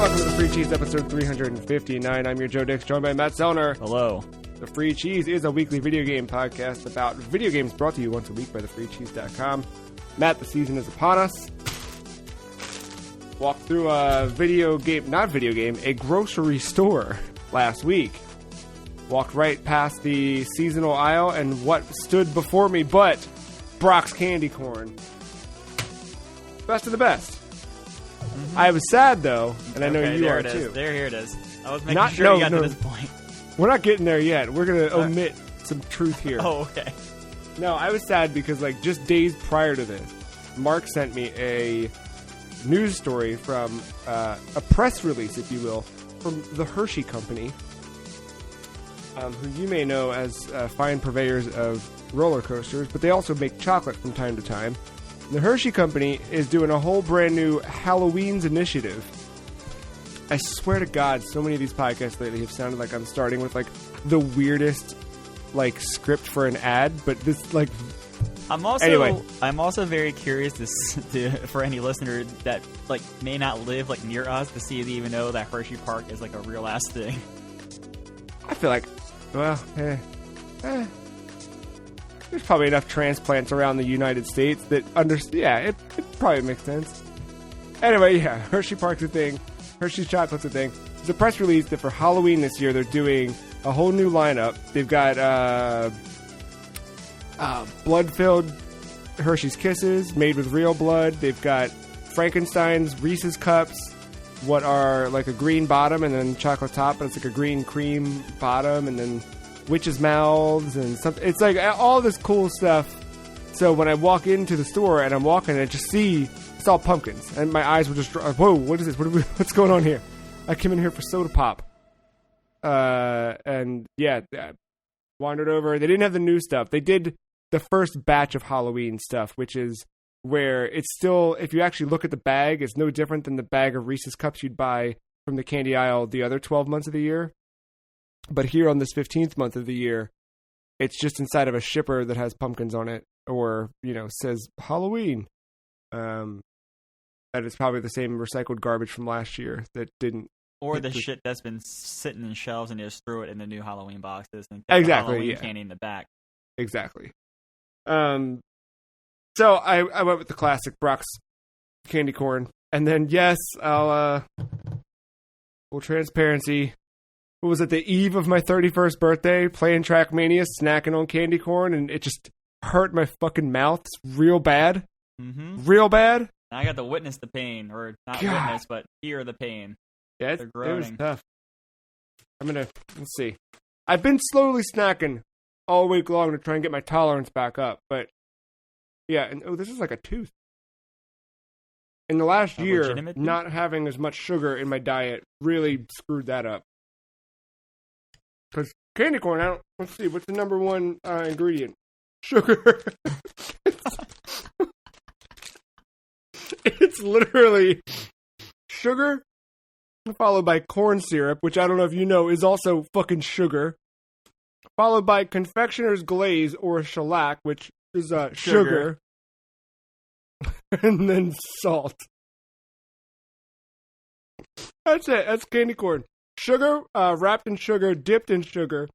welcome to the Free Cheese episode 359. I'm your Joe Dix, joined by Matt Zellner. Hello. The Free Cheese is a weekly video game podcast about video games brought to you once a week by thefreecheese.com. Matt, the season is upon us. Walked through a a grocery store last week. Walked right past the seasonal aisle, and what stood before me but Brock's candy corn. Best of the best. Mm-hmm. I was sad, though, and I know you are, too. Here it is. I was making sure you got to this point. We're not getting there yet. We're going to omit some truth here. Oh, okay. No, I was sad because, just days prior to this, Mark sent me a news story from a press release, if you will, from the Hershey Company, who you may know as fine purveyors of roller coasters, but they also make chocolate from time to time. The Hershey Company is doing a whole brand new Halloween's initiative. I swear to God, so many of these podcasts lately have sounded like I'm starting with, the weirdest, script for an ad, but this, I'm also very curious for any listener that, may not live, near us to see if they even know that Hershey Park is, a real-ass thing. I feel there's probably enough transplants around the United States that it probably makes sense. Anyway, yeah, Hershey Park's a thing. Hershey's Chocolate's a thing. There's a press release that for Halloween this year, they're doing a whole new lineup. They've got blood-filled Hershey's Kisses made with real blood. They've got Frankenstein's Reese's Cups, what are a green bottom and then chocolate top, but it's a green cream bottom, and then witches' mouths and something. It's all this cool stuff. So when I walk into the store and I'm walking, I just see it's all pumpkins, and my eyes were just whoa, what is this? What's going on here? I came in here for soda pop, and wandered over. They didn't have the new stuff. They did the first batch of Halloween stuff, which is where it's still, if you actually look at the bag, it's no different than the bag of Reese's Cups you'd buy from the candy aisle the other 12 months of the year. But here on this 15th month of the year, it's just inside of a shipper that has pumpkins on it, or, says Halloween. That is probably the same recycled garbage from last year that didn't. Or the shit that's been sitting in shelves and they just threw it in the new Halloween boxes and exactly, the Halloween candy in the back. Exactly. So I went with the classic Brock's candy corn, and then I'll full transparency. What was it, the eve of my 31st birthday, playing Trackmania, snacking on candy corn, and it just hurt my fucking mouth real bad. Mm-hmm. Real bad. I got to witness the pain, or not witness, but hear the pain. Yeah, it was tough. Let's see. I've been slowly snacking all week long to try and get my tolerance back up, but yeah, and this is like a tooth. In the last year, not having as much sugar in my diet really screwed that up. Because candy corn, let's see, what's the number one ingredient? Sugar. It's literally sugar, followed by corn syrup, which I don't know if you know is also fucking sugar, followed by confectioner's glaze or shellac, which is sugar. And then salt. That's it. That's candy corn. Sugar, wrapped in sugar, dipped in sugar,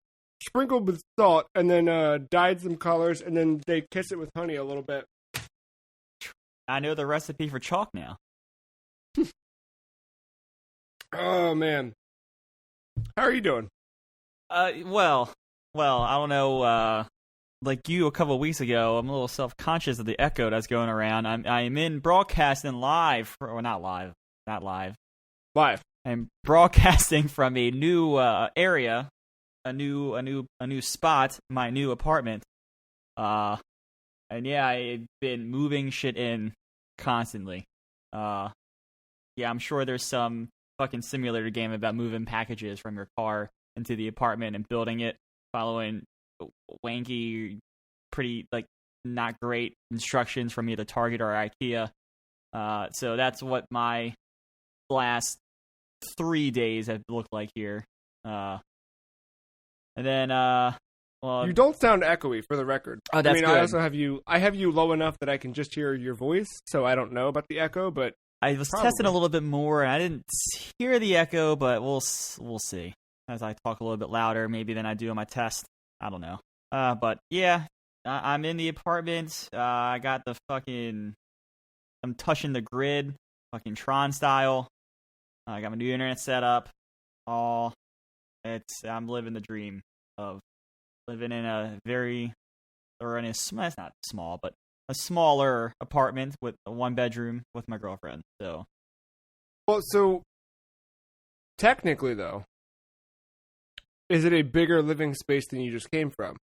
sprinkled with salt, and then dyed some colors, and then they kiss it with honey a little bit. I know the recipe for chalk now. Oh, man. How are you doing? Well, I don't know, like you a couple of weeks ago, I'm a little self-conscious of the echo that's going around. I'm in broadcasting live, not live. Live. I'm broadcasting from a new area, a new spot, my new apartment. And yeah, I've been moving shit in constantly. Yeah, I'm sure there's some fucking simulator game about moving packages from your car into the apartment and building it, following wanky, pretty, not great instructions from either Target or IKEA. So that's what my last 3 days have looked like here. And then, well, you don't sound echoey, for the record. Oh, that's good. I also have you low enough that I can just hear your voice, so I don't know about the echo, but I was testing a little bit more, and I didn't hear the echo, but we'll see. As I talk a little bit louder, maybe than I do on my test. I don't know. But yeah, I'm in the apartment. I got the fucking... I'm touching the grid, fucking Tron style. I got my new internet set up. I'm living the dream of living in it's not small, but a smaller apartment with a 1-bedroom with my girlfriend. So, well, technically though, is it a bigger living space than you just came from?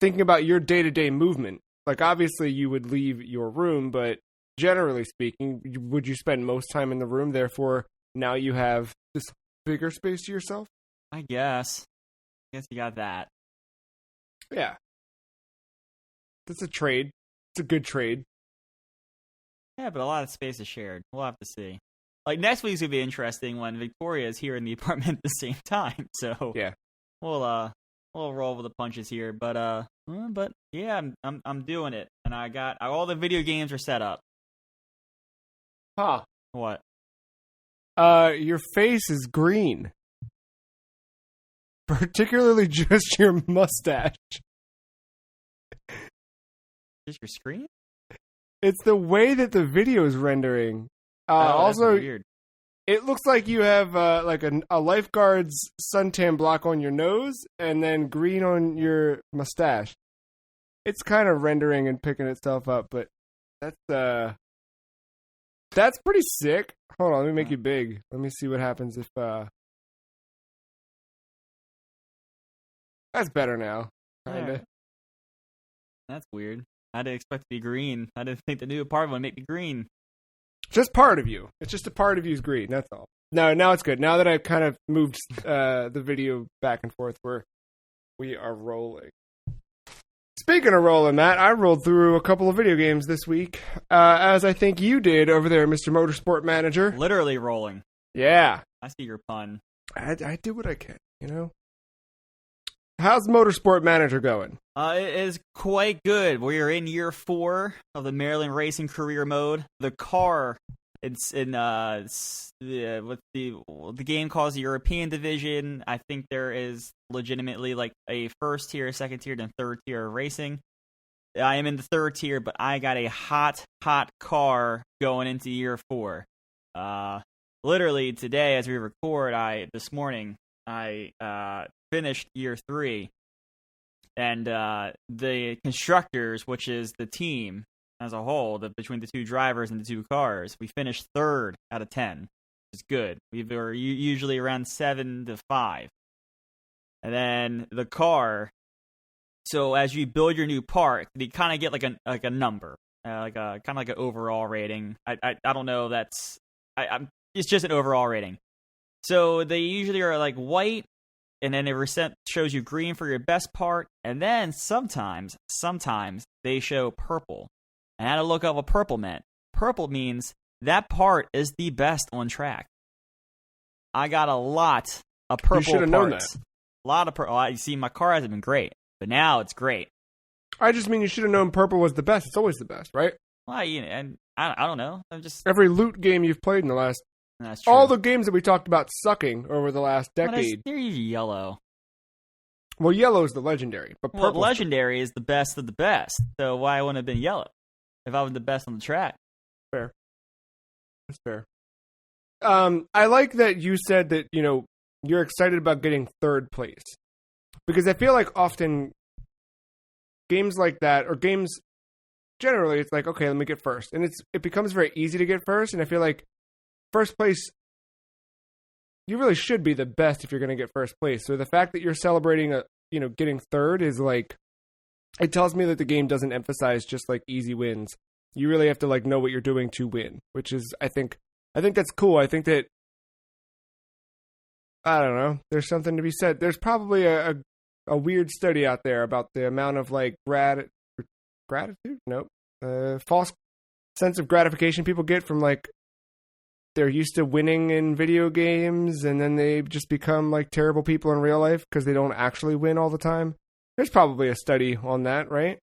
Thinking about your day-to-day movement, like obviously you would leave your room, but generally speaking, would you spend most time in the room? Therefore, now you have this bigger space to yourself? I guess you got that. Yeah. That's a trade. It's a good trade. Yeah, but a lot of space is shared. We'll have to see. Like, next week's gonna be interesting when Victoria is here in the apartment at the same time. So yeah, we'll roll with the punches here. But yeah, I'm doing it, and I got all the video games are set up. Huh? What? Your face is green. Particularly just your mustache. Just your screen? It's the way that the video is rendering. Also, weird. It looks like you have like a lifeguard's suntan block on your nose and then green on your mustache. It's kind of rendering and picking itself up, but that's pretty sick. Hold on, let me make you big. Let me see what happens if that's better now. Kinda. Right. That's weird. I didn't expect to be green. I didn't think the new apartment would make me green. Just part of you. It's just a part of you's green. That's all. No, now it's good. Now that I've kind of moved the video back and forth, we are rolling. Speaking of rolling, Matt, I rolled through a couple of video games this week, as I think you did over there, Mr. Motorsport Manager. Literally rolling. Yeah. I see your pun. I do what I can, you know? How's Motorsport Manager going? It is quite good. We are in year 4 of the Maryland Racing Career Mode. The car, it's in what the game calls the European Division. I think there is legitimately like a first tier, second tier, and third tier of racing. I am in the third tier, but I got a hot car going into year 4. Literally today, as we record, this morning I finished year 3, and the constructors, which is the team as a whole, between the 2 drivers and the 2 cars, we finished 3rd out of 10, which is good. We were usually around 7 to 5, and then the car. So as you build your new part, you kind of get like a number, like a kind of like an overall rating. I don't know. It's just an overall rating. So they usually are like white, and then it shows you green for your best part, and then sometimes they show purple. And I had to look up what purple meant. Purple means that part is the best on track. I got a lot of purple parts. You should have known that. A lot of purple. You see, my car hasn't been great, but now it's great. I just mean you should have known purple was the best. It's always the best, right? Well, and I don't know. I'm just every loot game you've played in the last. That's true. All the games that we talked about sucking over the last decade. They're usually yellow. Well, yellow is the legendary, but purple. Well, legendary is the best of the best. So why wouldn't it have been yellow if I was the best on the track? Fair. That's fair. I like that you said that, you're excited about getting 3rd place. Because I feel like often games like that, or games generally, it's like, okay, let me get first. And it becomes very easy to get first, and I feel like first place, you really should be the best if you're going to get first place. So the fact that you're celebrating getting 3rd is like, it tells me that the game doesn't emphasize just like easy wins. You really have to like know what you're doing to win, which is, I think that's cool. I think that, I don't know, there's something to be said. There's probably a weird study out there about the amount of like gratitude? Nope. False sense of gratification people get from like, they're used to winning in video games, and then they just become like terrible people in real life because they don't actually win all the time. There's probably a study on that, right?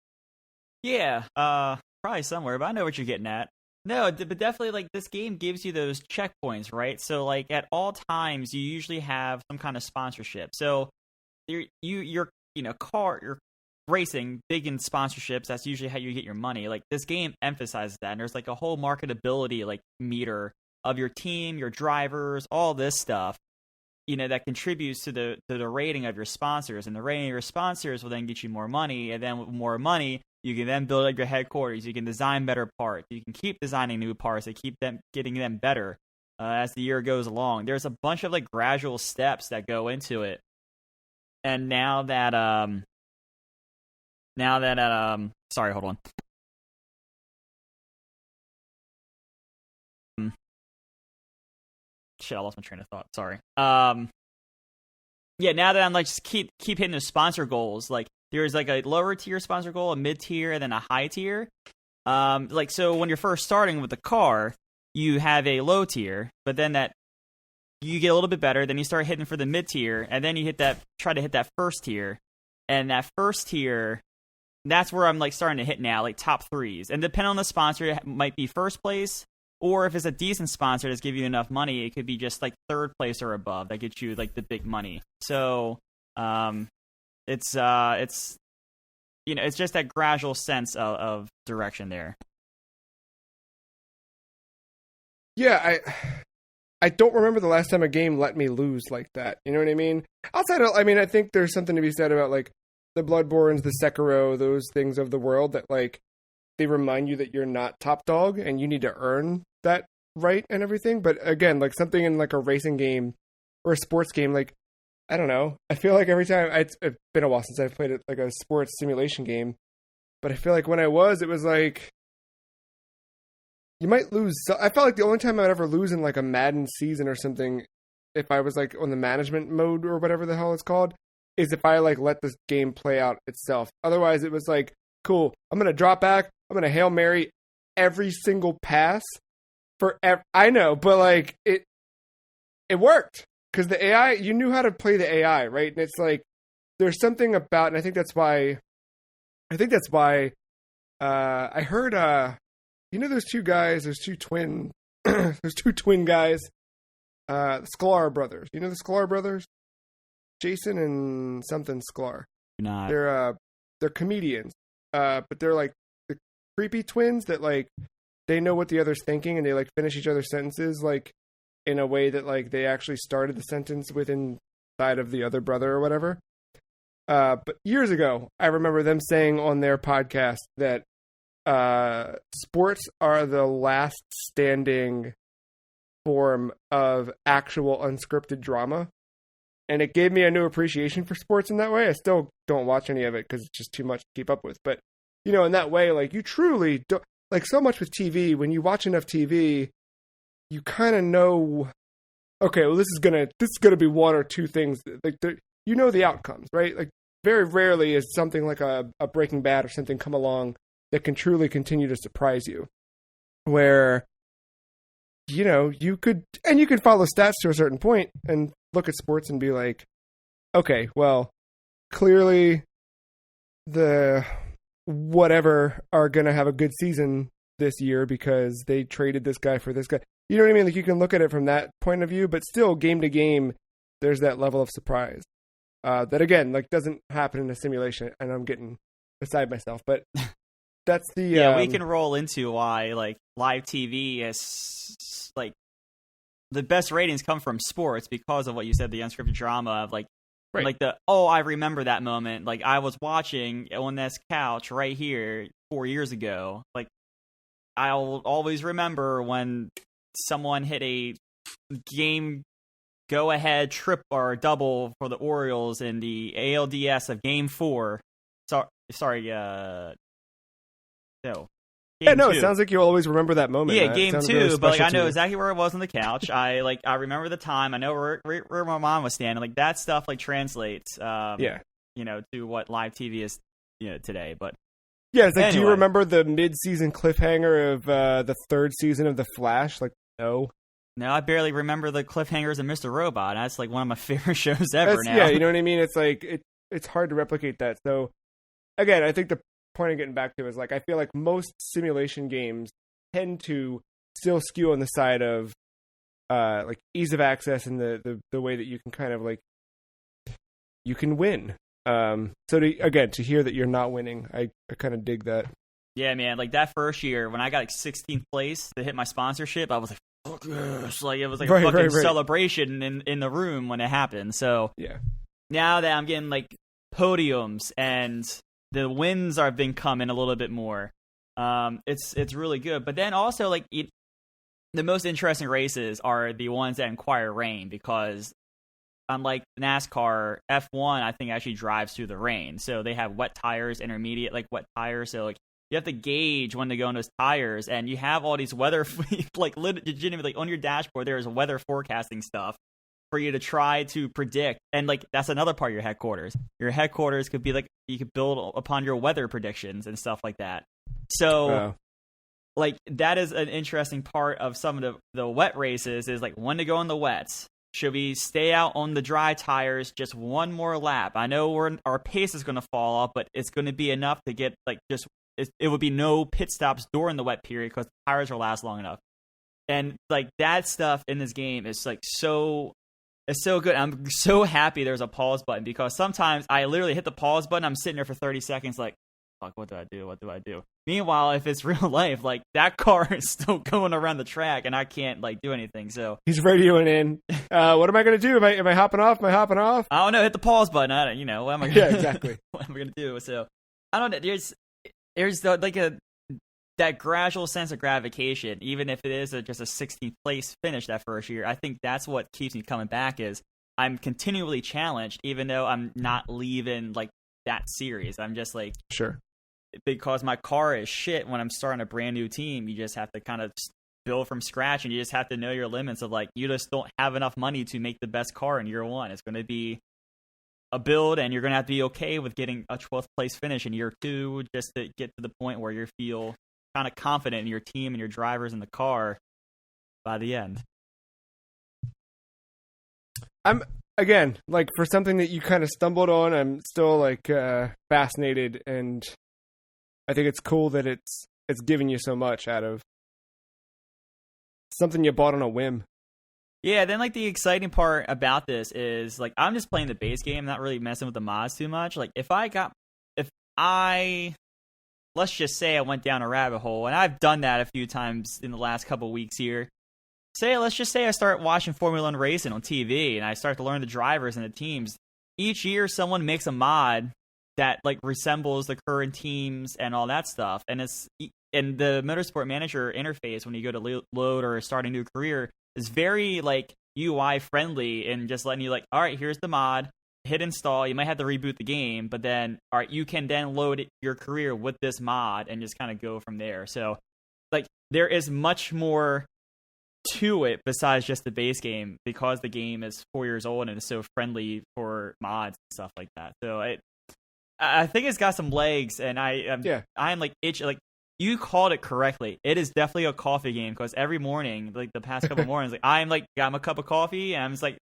Yeah, probably somewhere, but I know what you're getting at. No, but definitely, like, this game gives you those checkpoints, right? So, like, at all times, you usually have some kind of sponsorship. So, you're racing big in sponsorships. That's usually how you get your money. Like, this game emphasizes that, and there's like a whole marketability like meter of your team, your drivers, all this stuff. That contributes to the rating of your sponsors, and the rating of your sponsors will then get you more money, and then with more money, you can then build up your headquarters. You can design better parts. You can keep designing new parts and keep them getting them better as the year goes along. There's a bunch of like gradual steps that go into it, and now that sorry, hold on. Shit, I lost my train of thought. Sorry. Yeah, now that I'm like just keep hitting those sponsor goals, like there's like a lower tier sponsor goal, a mid tier, and then a high tier. Like so when you're first starting with the car, you have a low tier, but then that you get a little bit better, then you start hitting for the mid tier, and then you try to hit that first tier, and that first tier, that's where I'm like starting to hit now, like top threes. And depending on the sponsor, it might be first place. Or if it's a decent sponsor that's give you enough money, it could be just like third place or above that gets you like the big money. So, it's just that gradual sense of direction there. Yeah, I don't remember the last time a game let me lose like that. You know what I mean? I think there's something to be said about like the Bloodborns, the Sekiro, those things of the world that like they remind you that you're not top dog and you need to earn that right and everything. But again, like something in like a racing game or a sports game, like, I don't know. I feel like every time it's been a while since I've played like a sports simulation game, but I feel like when it was like, you might lose. So I felt like the only time I'd ever lose in like a Madden season or something, if I was like on the management mode or whatever the hell it's called, is if I like let this game play out itself. Otherwise it was like, cool, I'm going to drop back, I'm going to Hail Mary every single pass I know, but like it worked because the AI, you knew how to play the AI, right? And it's like, there's something about, and I think that's why I heard, those two guys, there's two twin guys, the Sklar brothers. You know the Sklar brothers? Jason and something Sklar. Not. They're comedians, but they're like the creepy twins that like they know what the other's thinking and they like finish each other's sentences like in a way that like they actually started the sentence with inside of the other brother or whatever. But years ago, I remember them saying on their podcast that sports are the last standing form of actual unscripted drama. And it gave me a new appreciation for sports in that way. I still don't watch any of it because it's just too much to keep up with. But, in that way, like, you truly don't, like, so much with TV, when you watch enough TV, you kind of know, okay, well, this is gonna be one or two things. Like, the outcomes, right? Like, very rarely is something like a Breaking Bad or something come along that can truly continue to surprise you. Where, you could follow stats to a certain point and look at sports and be like, okay, well, clearly the whatever are going to have a good season this year because they traded this guy for this guy. You know what I mean? Like, you can look at it from that point of view, but still game to game, there's that level of surprise. That again, like, doesn't happen in a simulation, and I'm getting beside myself, but that's the... Yeah, we can roll into why, like, live TV is, like, the best ratings come from sports because of what you said, the unscripted drama of, like, right. Like I remember that moment. Like, I was watching on this couch right here 4 years ago. Like, I'll always remember when someone hit a game go-ahead trip or double for the Orioles in the ALDS of Game 4. Sorry, no. Game 2. It sounds like you always remember that moment. Yeah, Game 2, but like, I know exactly where I was on the couch. I remember the time. I know where my mom was standing. Like, that stuff like translates, to what live TV is, today. But yeah, it's like, anyway. Do you remember the mid-season cliffhanger of the third season of The Flash? Like, no. No, I barely remember the cliffhangers of Mr. Robot. That's like one of my favorite shows ever now. Yeah, you know what I mean? It's like, it's hard to replicate that. So, again, I think the point I'm getting back to is, like, I feel like most simulation games tend to still skew on the side of like ease of access and the way that you can kind of like you can win. So to hear that you're not winning, I kind of dig that. Yeah, man. Like that first year when I got like 16th place to hit my sponsorship, I was like, fuck yes. Like it was like a fucking celebration in the room when it happened. So yeah, now that I'm getting like podiums and the wins have been coming a little bit more, it's really good. But then also like the most interesting races are the ones that require rain, because unlike NASCAR, F1 I think actually drives through the rain. So they have wet tires, intermediate like wet tires. So like you have to gauge when to go on those tires, and you have all these weather like legitimately like on your dashboard there is weather forecasting stuff for you to try to predict. And like that's another part of your headquarters. Your headquarters could be like you could build upon your weather predictions and stuff like that. So like that is an interesting part of some of the wet races, is like when to go on the wets. Should we stay out on the dry tires just one more lap? I know our pace is going to fall off, but it's going to be enough to get like just it would be no pit stops during the wet period because the tires will last long enough. And like that stuff in this game is like it's so good. I'm so happy there's a pause button, because sometimes I literally hit the pause button. I'm sitting there for 30 seconds like, fuck, what do I do? What do I do? Meanwhile, if it's real life, like that car is still going around the track and I can't like do anything. So he's radioing in. What am I going to do? Am I hopping off? Am I hopping off? I don't know. Hit the pause button. What am I? Gonna, yeah, exactly. What am I going to do? So I don't know. There's that gradual sense of gratification, even if it is just a 16th place finish that first year. I think that's what keeps me coming back, is I'm continually challenged, even though I'm not leaving like that series. I'm just like, sure. Because my car is shit when I'm starting a brand new team, you just have to kind of build from scratch, and you just have to know your limits of like, you just don't have enough money to make the best car in year one. It's going to be a build, and you're going to have to be okay with getting a 12th place finish in year two, just to get to the point where you feel kind of confident in your team and your drivers in the car by the end. I'm again, like, for something that you kind of stumbled on, I'm still like fascinated, and I think it's cool that it's giving you so much out of something you bought on a whim. Yeah, then like the exciting part about this is like I'm just playing the base game, not really messing with the mods too much. Like let's just say I went down a rabbit hole, and I've done that a few times in the last couple weeks here. Let's just say I start watching Formula 1 racing on TV, and I start to learn the drivers and the teams. Each year, someone makes a mod that like resembles the current teams and all that stuff. And it's in the Motorsport Manager interface when you go to load or start a new career is very like UI friendly, and just letting you like, all right, here's the mod, hit install. You might have to reboot the game, but then all right, you can then load your career with this mod and just kind of go from there. So like there is much more to it besides just the base game, because the game is 4 years old and is so friendly for mods and stuff like that. So I think it's got some legs, and I'm like like you called it correctly. It is definitely a coffee game, because every morning, like the past couple mornings, like I'm like got my cup of coffee and I'm just like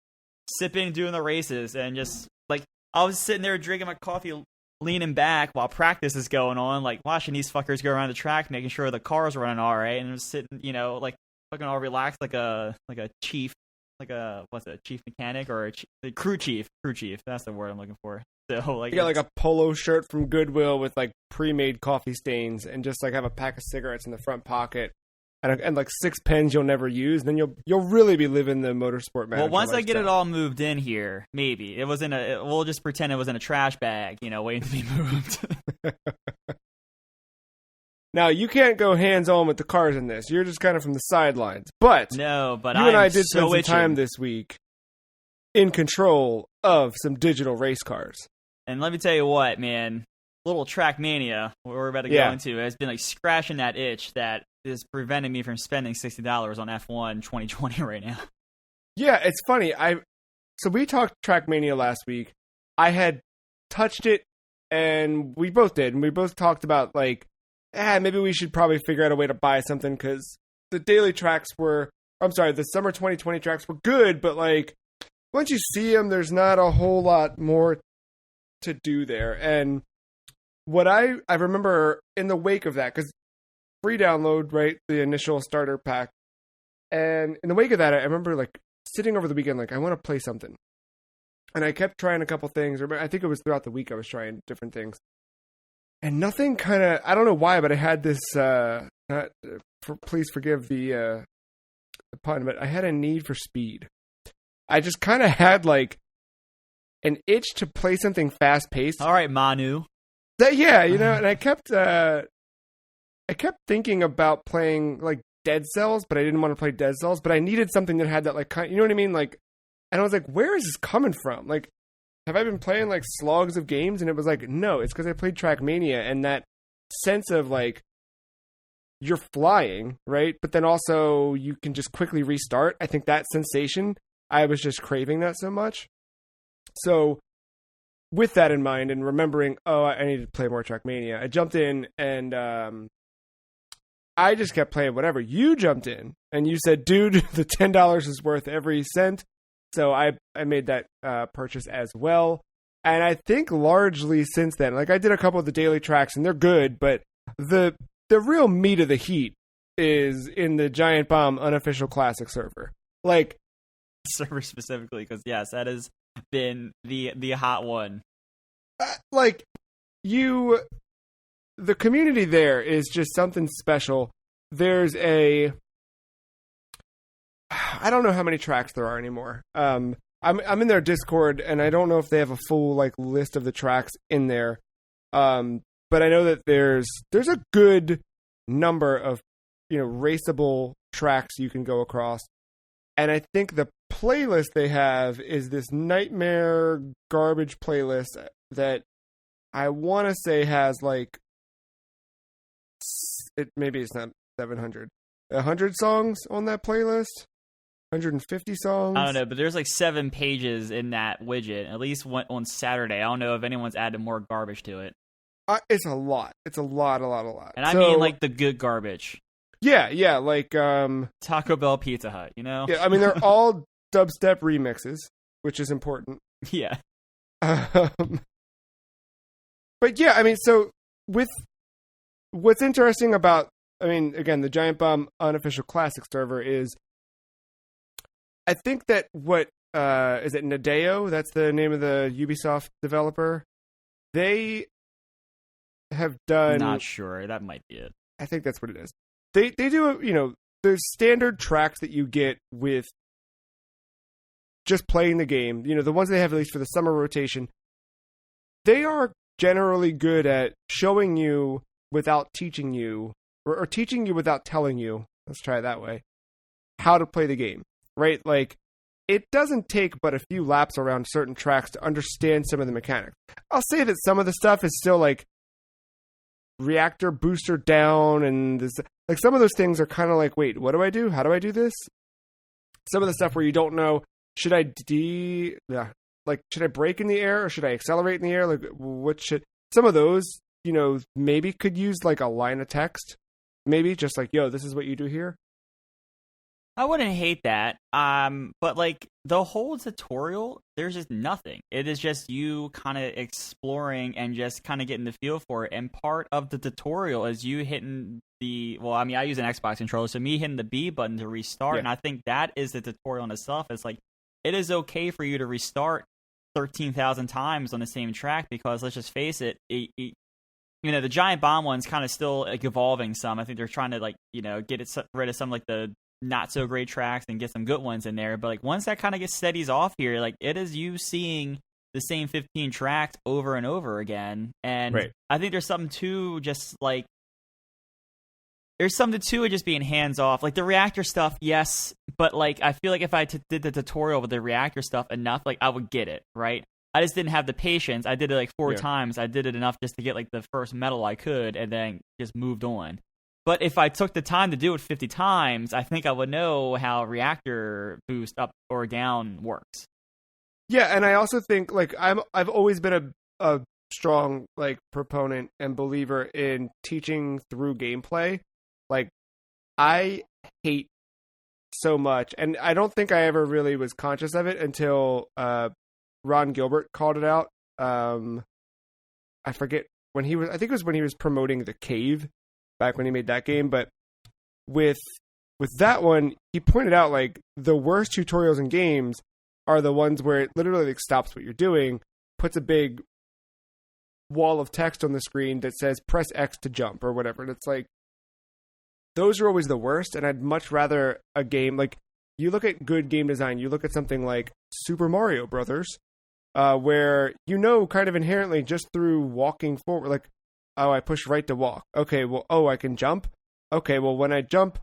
sipping, doing the races, and just like I was sitting there drinking my coffee, leaning back while practice is going on, like watching these fuckers go around the track, making sure the car's running all right, and I'm just sitting, like fucking all relaxed, like a chief, like a chief mechanic or a crew chief. That's the word I'm looking for. So like, you got like a polo shirt from Goodwill with like pre-made coffee stains, and just like have a pack of cigarettes in the front pocket, and like 6 pens you'll never use. Then you'll really be living the Motorsport Manager. Well, once lifestyle. I get it all moved in here, maybe it was we'll just pretend it was in a trash bag, waiting to be moved. Now, you can't go hands-on with the cars in this. You're just kind of from the sidelines. But you and I did spend some time this week in control of some digital race cars. And let me tell you what, man, little Trackmania, what we're about to go into, has been like scratching that itch that is preventing me from spending $60 on F1 2020 right now. Yeah, it's funny. So we talked Trackmania last week. I had touched it, and we both did, and we both talked about like, maybe we should probably figure out a way to buy something, because the summer 2020 tracks were good, but like once you see them, there's not a whole lot more to do there. And what I remember in the wake of that, because free download, right? The initial starter pack. And in the wake of that, I remember like sitting over the weekend, like I want to play something. And I kept trying a couple things, or I think it was throughout the week I was trying different things. And nothing kind of, I don't know why, but I had this, please forgive the pun, but I had a need for speed. I just kind of had like an itch to play something fast paced. All right, Manu. Yeah, you know, and I kept thinking about playing like Dead Cells, but I didn't want to play Dead Cells, but I needed something that had that like, you know what I mean? Like, and I was like, where is this coming from? Like, have I been playing like slogs of games? And it was like, no, it's because I played Trackmania, and that sense of like, you're flying, right? But then also you can just quickly restart. I think that sensation, I was just craving that so much. So with that in mind and remembering, oh, I need to play more Trackmania, I jumped in and I just kept playing whatever. You jumped in and you said, dude, the $10 is worth every cent. So I made that purchase as well. And I think largely since then, like I did a couple of the daily tracks and they're good, but the real meat of the heat is in the Giant Bomb unofficial classic server. Like server specifically, because yes, that has been the hot one. Like the community there is just something special. There's I don't know how many tracks there are anymore. I'm in their Discord, and I don't know if they have a full like list of the tracks in there. But I know that there's a good number of, you know, raceable tracks you can go across. And I think the playlist they have is this nightmare garbage playlist that I want to say has like, maybe it's not 700, 100 songs on that playlist, 150 songs. I don't know, but there's like 7 pages in that widget, at least on Saturday. I don't know if anyone's added more garbage to it. It's a lot. It's a lot. And I mean like the good garbage. Yeah, like Taco Bell, Pizza Hut, you know? Yeah, I mean they're all dubstep remixes, which is important. Yeah. But yeah, I mean, so with what's interesting about, I mean, again, the Giant Bomb unofficial classic server is, I think that what is it Nadeo? That's the name of the Ubisoft developer. They have done. Not sure. That might be it. I think that's what it is. They do, you know, there's standard tracks that you get with just playing the game. You know, the ones they have released for the summer rotation. They are generally good at showing you without teaching you, or teaching you without telling you. Let's try it that way. How to play the game, right? Like, it doesn't take but a few laps around certain tracks to understand some of the mechanics. I'll say that some of the stuff is still like reactor booster down, and this, like some of those things are kind of like, wait, what do I do? How do I do this? Some of the stuff where you don't know, should I should I brake in the air or should I accelerate in the air? Like, what should, some of those, you know, maybe could use like a line of text, maybe just like, yo, this is what you do here. I wouldn't hate that. But like the whole tutorial, there's just nothing. It is just you kind of exploring and just kind of getting the feel for it. And part of the tutorial is you hitting I use an Xbox controller, so me hitting the B button to restart. Yeah. And I think that is the tutorial in itself. It's like, it is okay for you to restart 13,000 times on the same track, because let's just face it, you know, the Giant Bomb one's kind of still like evolving some. I think they're trying to like, you know, get rid of some like the not so great tracks and get some good ones in there. But like once that kind of gets steadies off here, like it is you seeing the same 15 tracks over and over again. And right. I think there's something to just like, there's something to it just being hands off. Like the reactor stuff, yes, but like I feel like if I did the tutorial with the reactor stuff enough, like I would get it, right? I just didn't have the patience. I did it like 4 times. I did it enough just to get like the first medal I could, and then just moved on. But if I took the time to do it 50 times, I think I would know how reactor boost up or down works. Yeah, and I also think like I've always been a strong like proponent and believer in teaching through gameplay. Like, I hate so much, and I don't think I ever really was conscious of it until Ron Gilbert called it out. I forget when he was. I think it was when he was promoting The Cave, back when he made that game. But with that one, he pointed out like the worst tutorials in games are the ones where it literally like stops what you're doing, puts a big wall of text on the screen that says press X to jump or whatever. And it's like, those are always the worst. And I'd much rather a game like, you look at good game design, you look at something like Super Mario Brothers, where kind of inherently just through walking forward, like, oh, I push right to walk. Okay, well, I can jump. Okay, well, when I jump,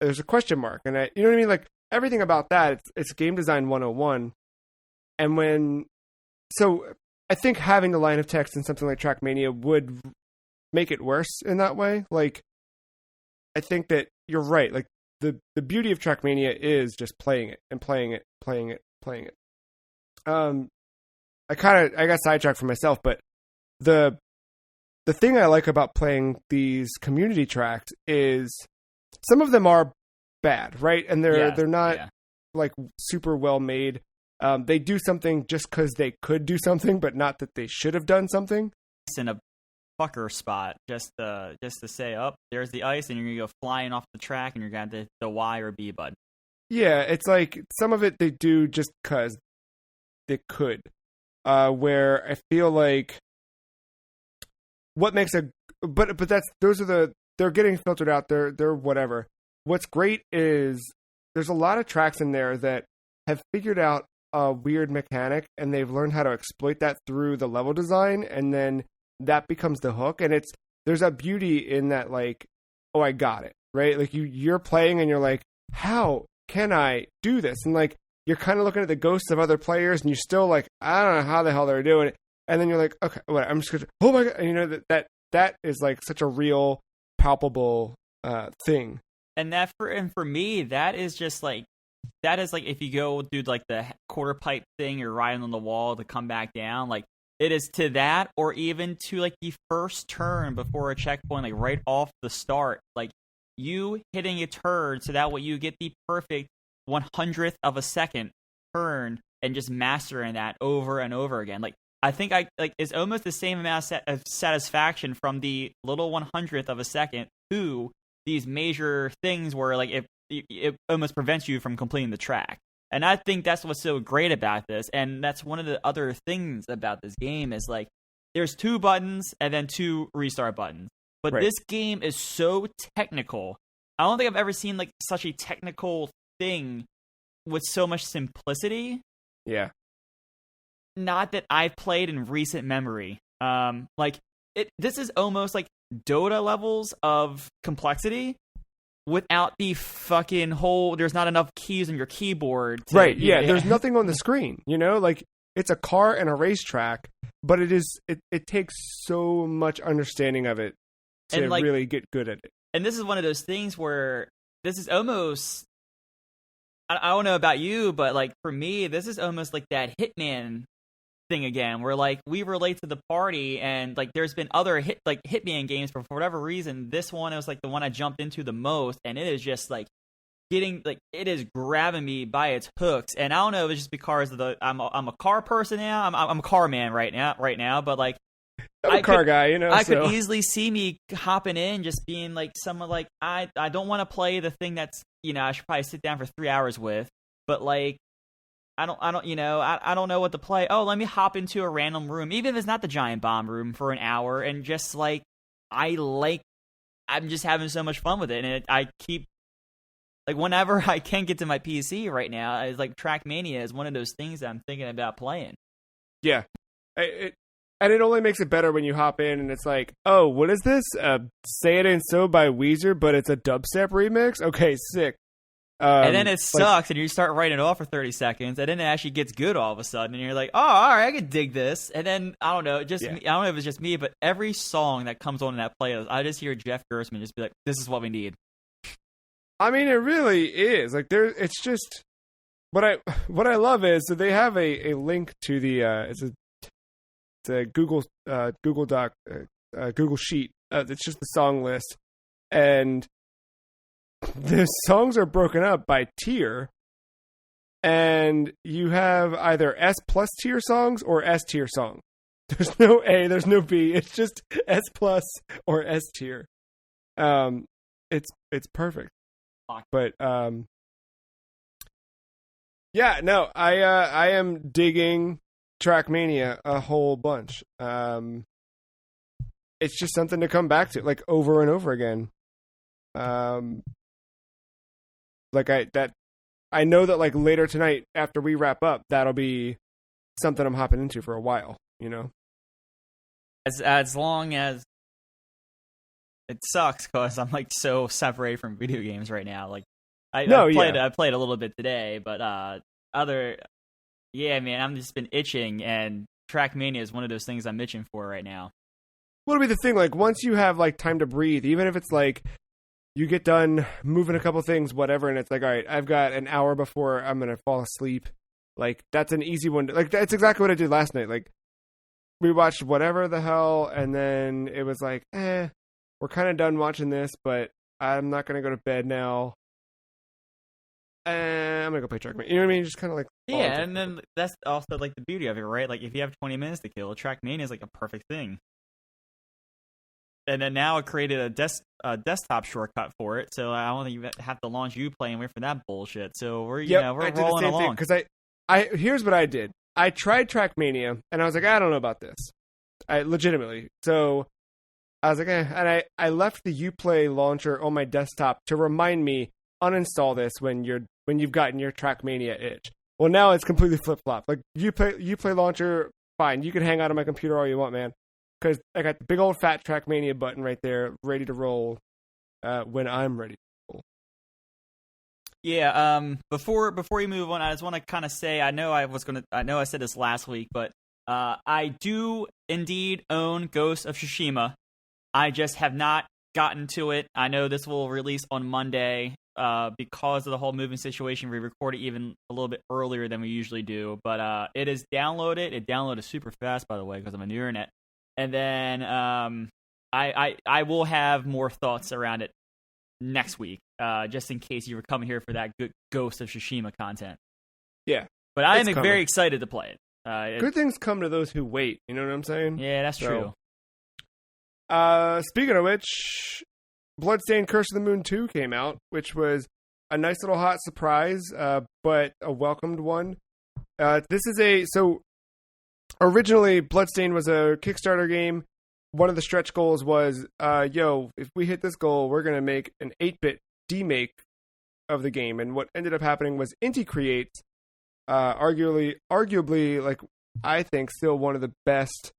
there's a question mark. And you know what I mean? Like, everything about that, it's game design 101. And so I think having the line of text in something like Trackmania would make it worse in that way. Like, I think that you're right. Like, the beauty of Trackmania is just playing it and playing it, playing it, playing it. I got sidetracked for myself, but the thing I like about playing these community tracks is some of them are bad, right? And they're not like super well made. They do something just because they could do something, but not that they should have done something. In a fucker spot, just to say, there's the ice, and you're gonna go flying off the track, and you're gonna hit the Y or B button. Yeah, it's like some of it they do just because they could. Where I feel like what makes they're getting filtered out. They're whatever. What's great is there's a lot of tracks in there that have figured out a weird mechanic, and they've learned how to exploit that through the level design, and then that becomes the hook. And there's a beauty in that, like, oh, I got it, right? Like you're playing and you're like, how can I do this? And like, you're kind of looking at the ghosts of other players, and you're still like, I don't know how the hell they're doing it. And then you're like, okay, what? I'm just gonna, oh my god, and that is like such a real, palpable thing. And for me, that is like if you go do like the quarter pipe thing, you're riding on the wall to come back down, like it is to that, or even to like the first turn before a checkpoint, like right off the start, like you hitting a turn so that way you get the perfect 100th of a second turn and just mastering that over and over again. Like I think it's almost the same amount of satisfaction from the little 100th of a second to these major things where like it almost prevents you from completing the track. And I think that's what's so great about this. And that's one of the other things about this game is like there's 2 buttons and then 2 restart buttons. But right. This game is so technical. I don't think I've ever seen like such a technical thing with so much simplicity. Yeah. Not that I've played in recent memory. This is almost like Dota levels of complexity without the fucking whole, there's not enough keys on your keyboard. Right, yeah, there's nothing on the screen, like it's a car and a racetrack, but it takes so much understanding of it to like, really get good at it. And this is one of those things where this is almost, I don't know about you, but like for me, this is almost like that Hitman thing again, where like we relate to the party, and like there's been other Hitman games, but for whatever reason, this one was like the one I jumped into the most, and it is just like it is grabbing me by its hooks. And I don't know if it's just because of I'm a car person now. I'm a car man right now, but like I'm a car guy, I could easily see me hopping in, just being like someone like I don't want to play the thing that's I should probably sit down for 3 hours with, but like I don't know what to play. Oh, let me hop into a random room, even if it's not the giant bomb room, for an hour, and just like I'm just having so much fun with it, and I keep like whenever I can get to my PC right now, it's like Trackmania is one of those things that I'm thinking about playing. Yeah, and it only makes it better when you hop in and it's like, oh, what is this? Say It Ain't So by Weezer, but it's a dubstep remix? Okay, sick. And then it sucks, and you start writing it off for 30 seconds, and then it actually gets good all of a sudden, and you're like, oh, all right, I can dig this. And then, I don't know, I don't know if it's just me, but every song that comes on in that playlist, I just hear Jeff Gerstmann just be like, this is what we need. I mean, it really is. Like, it's just, what I love is, so they have a link to the, it's a Google Doc, Google Sheet. It's just the song list, and the songs are broken up by tier, and you have either S plus tier songs or S tier songs. There's no A, there's no B. It's just S plus or S tier. It's perfect. But yeah, no, I am digging Trackmania a whole bunch. It's just something to come back to, like, over and over again. Like I know that, like, later tonight after we wrap up, that'll be something I'm hopping into for a while, you know. As long as it sucks because I'm like so separated from video games right now. Like I played a little bit today, but man, I'm just been itching, and Trackmania is one of those things I'm itching for right now. What'll be the thing, like, once you have, like, time to breathe, even if it's like you get done moving a couple things, whatever, and it's like, all right, I've got an hour before I'm gonna fall asleep. Like, that's an easy one. Like, that's exactly what I did last night. Like, we watched whatever the hell, and then it was like, we're kind of done watching this, but I'm not gonna go to bed now. I'm gonna go play Trackmania. You know what I mean? Just kind of like, yeah, and then that's also like the beauty of it, right? Like, if you have 20 minutes to kill, Trackmania is like a perfect thing. And then now it created a desktop shortcut for it, so I don't think you have to launch Uplay and wait for that bullshit. So we're rolling along. Because I here's what I did. I tried Trackmania, and I was like, I don't know about this. I legitimately. So I was like, and I left the Uplay launcher on my desktop to remind me, uninstall this when you've gotten your Trackmania itch. Well, now it's completely flip flop. Like, Uplay launcher, fine. You can hang out on my computer all you want, man. Because I got the big old fat Trackmania button right there, ready to roll when I'm ready to roll. Yeah. Before you move on, I just want to kind of say, I know I said this last week, but I do indeed own Ghost of Tsushima. I just have not gotten to it. I know this will release on Monday. Because of the whole moving situation, we record it even a little bit earlier than we usually do. But it is downloaded. It downloaded super fast, by the way, because I'm on the internet. And then I will have more thoughts around it next week, just in case you were coming here for that good Ghost of Tsushima content. Yeah. But I am very excited to play it. Good things come to those who wait. You know what I'm saying? Yeah, that's true. Speaking of which, Bloodstained Curse of the Moon 2 came out, which was a nice little hot surprise, but a welcomed one. Originally, Bloodstained was a Kickstarter game. One of the stretch goals was, if we hit this goal, we're going to make an 8-bit demake of the game. And what ended up happening was Inti Creates, arguably, like, I think, still one of the best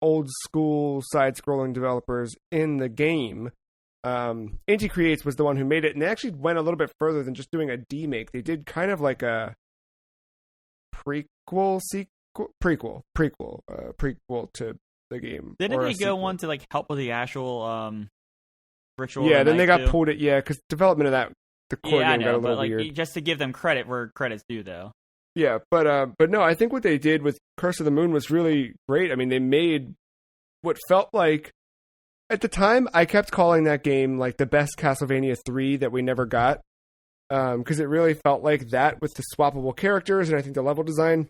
old-school side-scrolling developers in the game. Inti Creates was the one who made it, and they actually went a little bit further than just doing a demake. They did kind of like a prequel to the game. Didn't they go on to like help with the actual ritual? Yeah, then they got too? pulled it. Yeah, because development of that the core game got a little weird. Just to give them credit where credit's due, though. Yeah, but no, I think what they did with Curse of the Moon was really great. I mean, they made what felt like, at the time, I kept calling that game like the best Castlevania 3 that we never got, because it really felt like that with the swappable characters and I think the level design.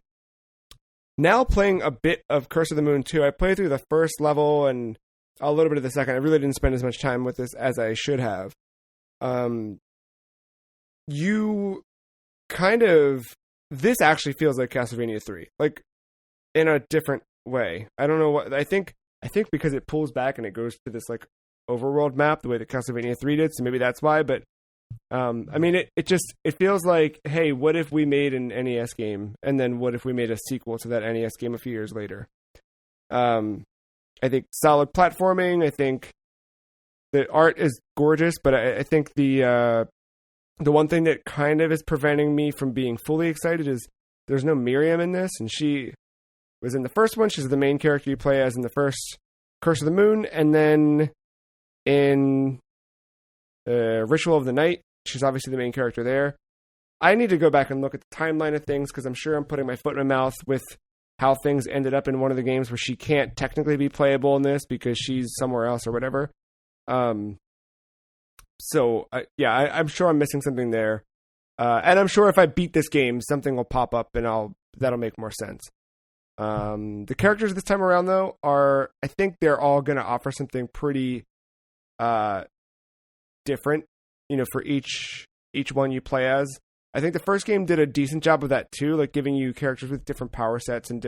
Now playing a bit of Curse of the Moon 2, I played through the first level and a little bit of the second. I really didn't spend as much time with this as I should have. This actually feels like Castlevania 3, like in a different way. I don't know what, I think because it pulls back and it goes to this like overworld map the way that Castlevania 3 did, so maybe that's why, but I mean, it feels like, hey, what if we made an NES game, and then what if we made a sequel to that NES game a few years later? I think solid platforming. I think the art is gorgeous, but I think the one thing that kind of is preventing me from being fully excited is there's no Miriam in this, and she was in the first one. She's the main character you play as in the first Curse of the Moon, and then in Ritual of the Night, she's obviously the main character there. I need to go back and look at the timeline of things, because I'm sure I'm putting my foot in my mouth with how things ended up in one of the games where she can't technically be playable in this because she's somewhere else or whatever. I'm sure I'm missing something there. And I'm sure if I beat this game, something will pop up and that'll make more sense. The characters this time around, though, I think they're all going to offer something pretty different, for each one you play as. I think the first game did a decent job of that too, like giving you characters with different power sets and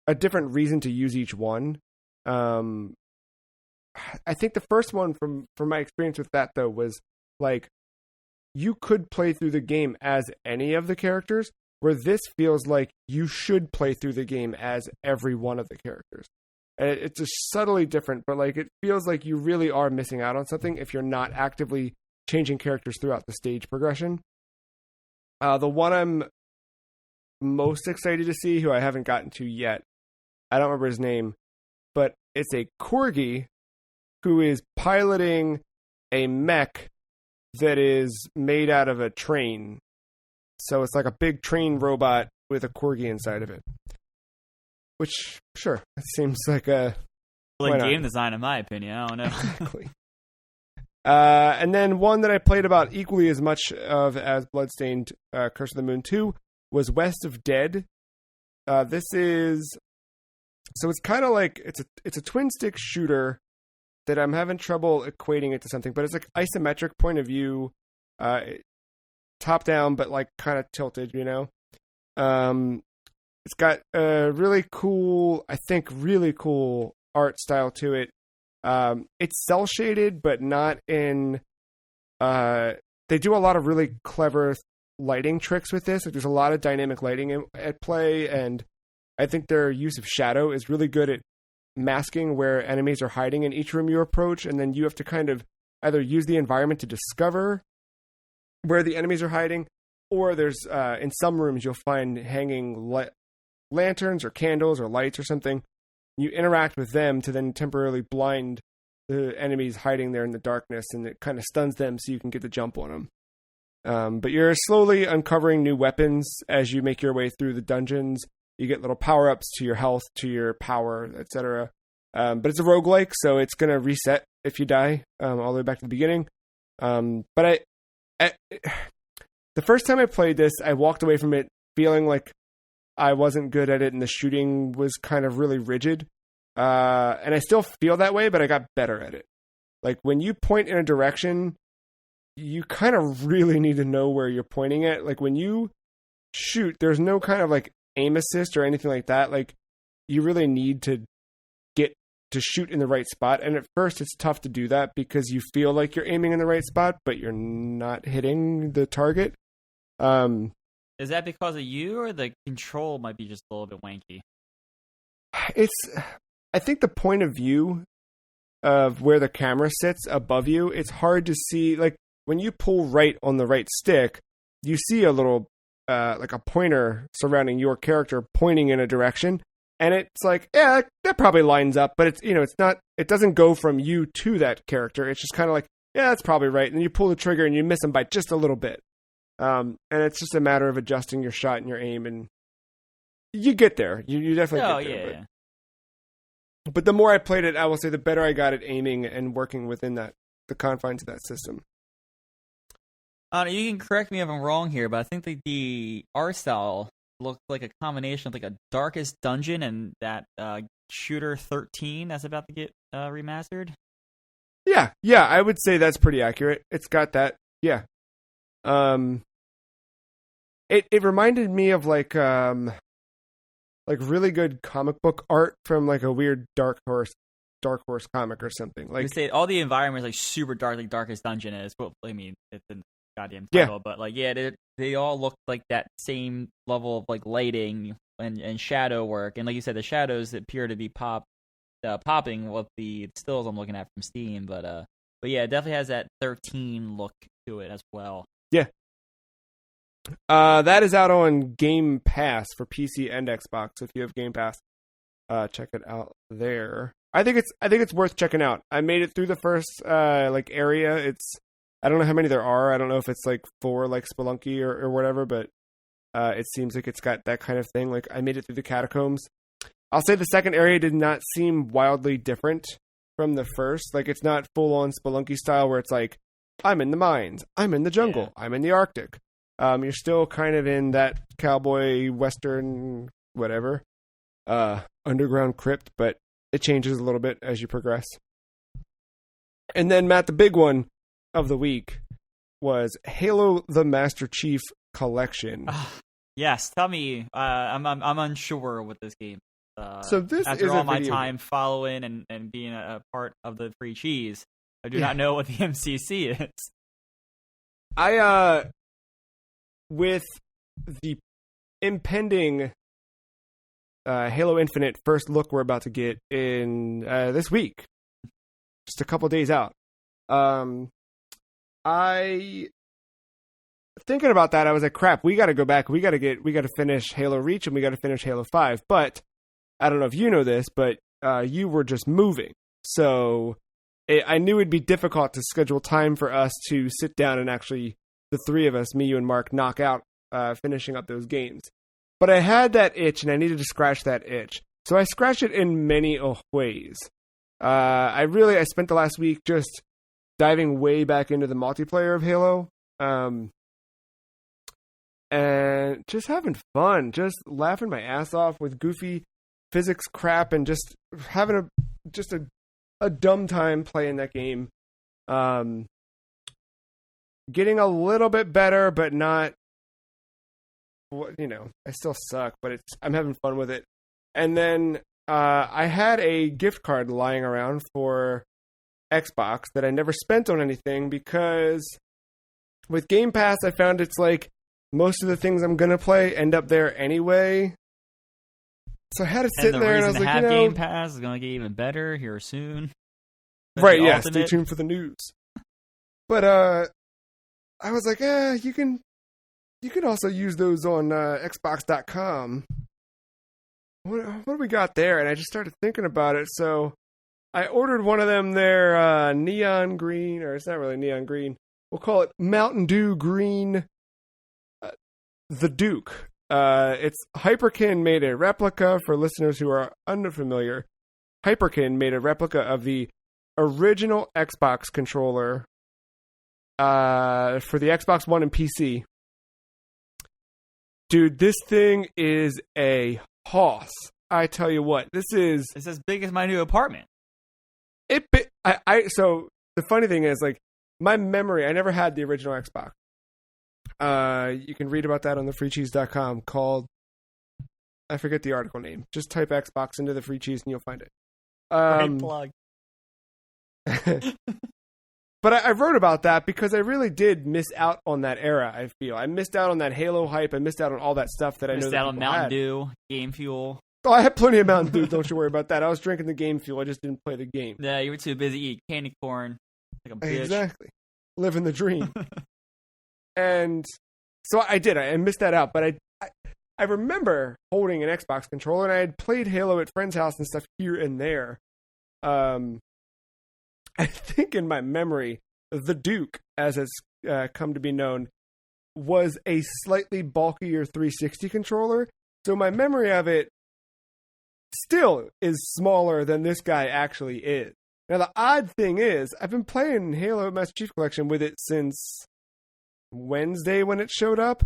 a different reason to use each one. I think the first one from my experience with that though was like you could play through the game as any of the characters, where this feels like you should play through the game as every one of the characters. It's just subtly different, but like it feels like you really are missing out on something if you're not actively changing characters throughout the stage progression. The one I'm most excited to see, who I haven't gotten to yet, I don't remember his name, but it's a corgi who is piloting a mech that is made out of a train. So it's like a big train robot with a corgi inside of it. Which, sure, it seems like a... Like game design, in my opinion. I don't know. Exactly. And then one that I played about equally as much of as Bloodstained Curse of the Moon 2 was West of Dead. This is... So it's kind of like... It's a twin-stick shooter that I'm having trouble equating it to something, but it's like isometric point of view, top-down, but like kind of tilted, It's got a really cool art style to it. It's cel-shaded, but not in... they do a lot of really clever lighting tricks with this. Like, there's a lot of dynamic lighting at play, and I think their use of shadow is really good at masking where enemies are hiding in each room you approach, and then you have to kind of either use the environment to discover where the enemies are hiding, or there's in some rooms you'll find hanging lanterns or candles or lights or something. You interact with them to then temporarily blind the enemies hiding there in the darkness, and it kind of stuns them so you can get the jump on them. But you're slowly uncovering new weapons as you make your way through the dungeons. You get little power-ups to your health, to your power, etc. But it's a roguelike, so it's going to reset if you die all the way back to the beginning. But the first time I played this, I walked away from it feeling like I wasn't good at it, and the shooting was kind of really rigid. And I still feel that way, but I got better at it. Like, when you point in a direction, you kind of really need to know where you're pointing at. Like, when you shoot, there's no kind of, like, aim assist or anything like that. Like, you really need to get to shoot in the right spot. And at first, it's tough to do that because you feel like you're aiming in the right spot, but you're not hitting the target. Is that because of you, or the control might be just a little bit wanky? I think the point of view of where the camera sits above you, it's hard to see. Like, when you pull right on the right stick, you see a little, like a pointer surrounding your character pointing in a direction. And it's like, yeah, that probably lines up, but it doesn't go from you to that character. It's just kind of like, yeah, that's probably right. And then you pull the trigger and you miss them by just a little bit. And it's just a matter of adjusting your shot and your aim, and you get there. You definitely get there. Yeah. But the more I played it, I will say the better I got at aiming and working within the confines of that system. You can correct me if I'm wrong here, but I think the art style looked like a combination of like a Darkest Dungeon and that Shooter 13 that's about to get remastered. Yeah, I would say that's pretty accurate. It's got that, yeah. It reminded me of like really good comic book art from like a weird Dark Horse comic or something. Like, you say all the environments like super dark, like Darkest Dungeon is. Well, I mean, it's a goddamn title, but like, yeah, they all look like that same level of like lighting and shadow work, and like you said, the shadows appear to be popping with the stills I'm looking at from Steam, but yeah, it definitely has that 13 look to it as well. Yeah. That is out on Game Pass for PC and Xbox. If you have Game Pass, check it out there. I think it's worth checking out. I made it through the first area. I don't know how many there are. I don't know if it's like 4 like Spelunky or whatever, but it seems like it's got that kind of thing. Like, I made it through the catacombs. I'll say the second area did not seem wildly different from the first. Like, it's not full on Spelunky style where it's like, I'm in the mines, I'm in the jungle, I'm in the Arctic. You're still kind of in that cowboy western whatever underground crypt, but it changes a little bit as you progress. And then, Matt, the big one, of the week was Halo the Master Chief Collection. Yes, tell me. I'm unsure with this game. So this after is all a my video time following and being a part of the free cheese, I do not know what the MCC is. With the impending Halo Infinite first look we're about to get in this week, just a couple days out. Thinking about that, I was like, crap, we got to go back. We got to finish Halo Reach and we got to finish Halo 5. But I don't know if you know this, but you were just moving. So I knew it'd be difficult to schedule time for us to sit down and actually, the three of us, me, you, and Mark, knock out finishing up those games. But I had that itch and I needed to scratch that itch. So I scratched it in many ways. I spent the last week just diving way back into the multiplayer of Halo. And just having fun, just laughing my ass off with goofy physics crap and just having a dumb time playing that game. Getting a little bit better, but not, I still suck, but I'm having fun with it. And then I had a gift card lying around for Xbox that I never spent on anything because with Game Pass, I found it's like most of the things I'm going to play end up there anyway. So I had to sit there and I was like, Game Pass is going to get even better here soon. Right, yeah, stay tuned for the news. But I was like, you can also use those on Xbox.com. What do we got there? And I just started thinking about it. So I ordered one of them there, neon green, or it's not really neon green. We'll call it Mountain Dew Green, the Duke. It's Hyperkin made a replica, for listeners who are unfamiliar. Hyperkin made a replica of the original Xbox controller for the Xbox One and PC. Dude, this thing is a hoss. I tell you what, it's as big as my new apartment. So the funny thing is, like, my memory, I never had the original Xbox. You can read about that on thefreecheese.com called, I forget the article name. Just type Xbox into the free cheese and you'll find it. Great plug. But I wrote about that because I really did miss out on that era, I feel. I missed out on that Halo hype. I missed out on all that stuff that I know that missed out on Mountain had. Dew, Game Fuel. Oh, I had plenty of Mountain Dew. Don't you worry about that. I was drinking the Game Fuel. I just didn't play the game. Yeah, you were too busy eating candy corn like a bitch. Exactly. Living the dream. And so I did. I missed that out. But I remember holding an Xbox controller, and I had played Halo at friends' house and stuff here and there. I think in my memory, the Duke, as has come to be known, was a slightly bulkier 360 controller. So my memory of it still is smaller than this guy actually is. Now, the odd thing is, I've been playing Halo Master Chief Collection with it since Wednesday when it showed up.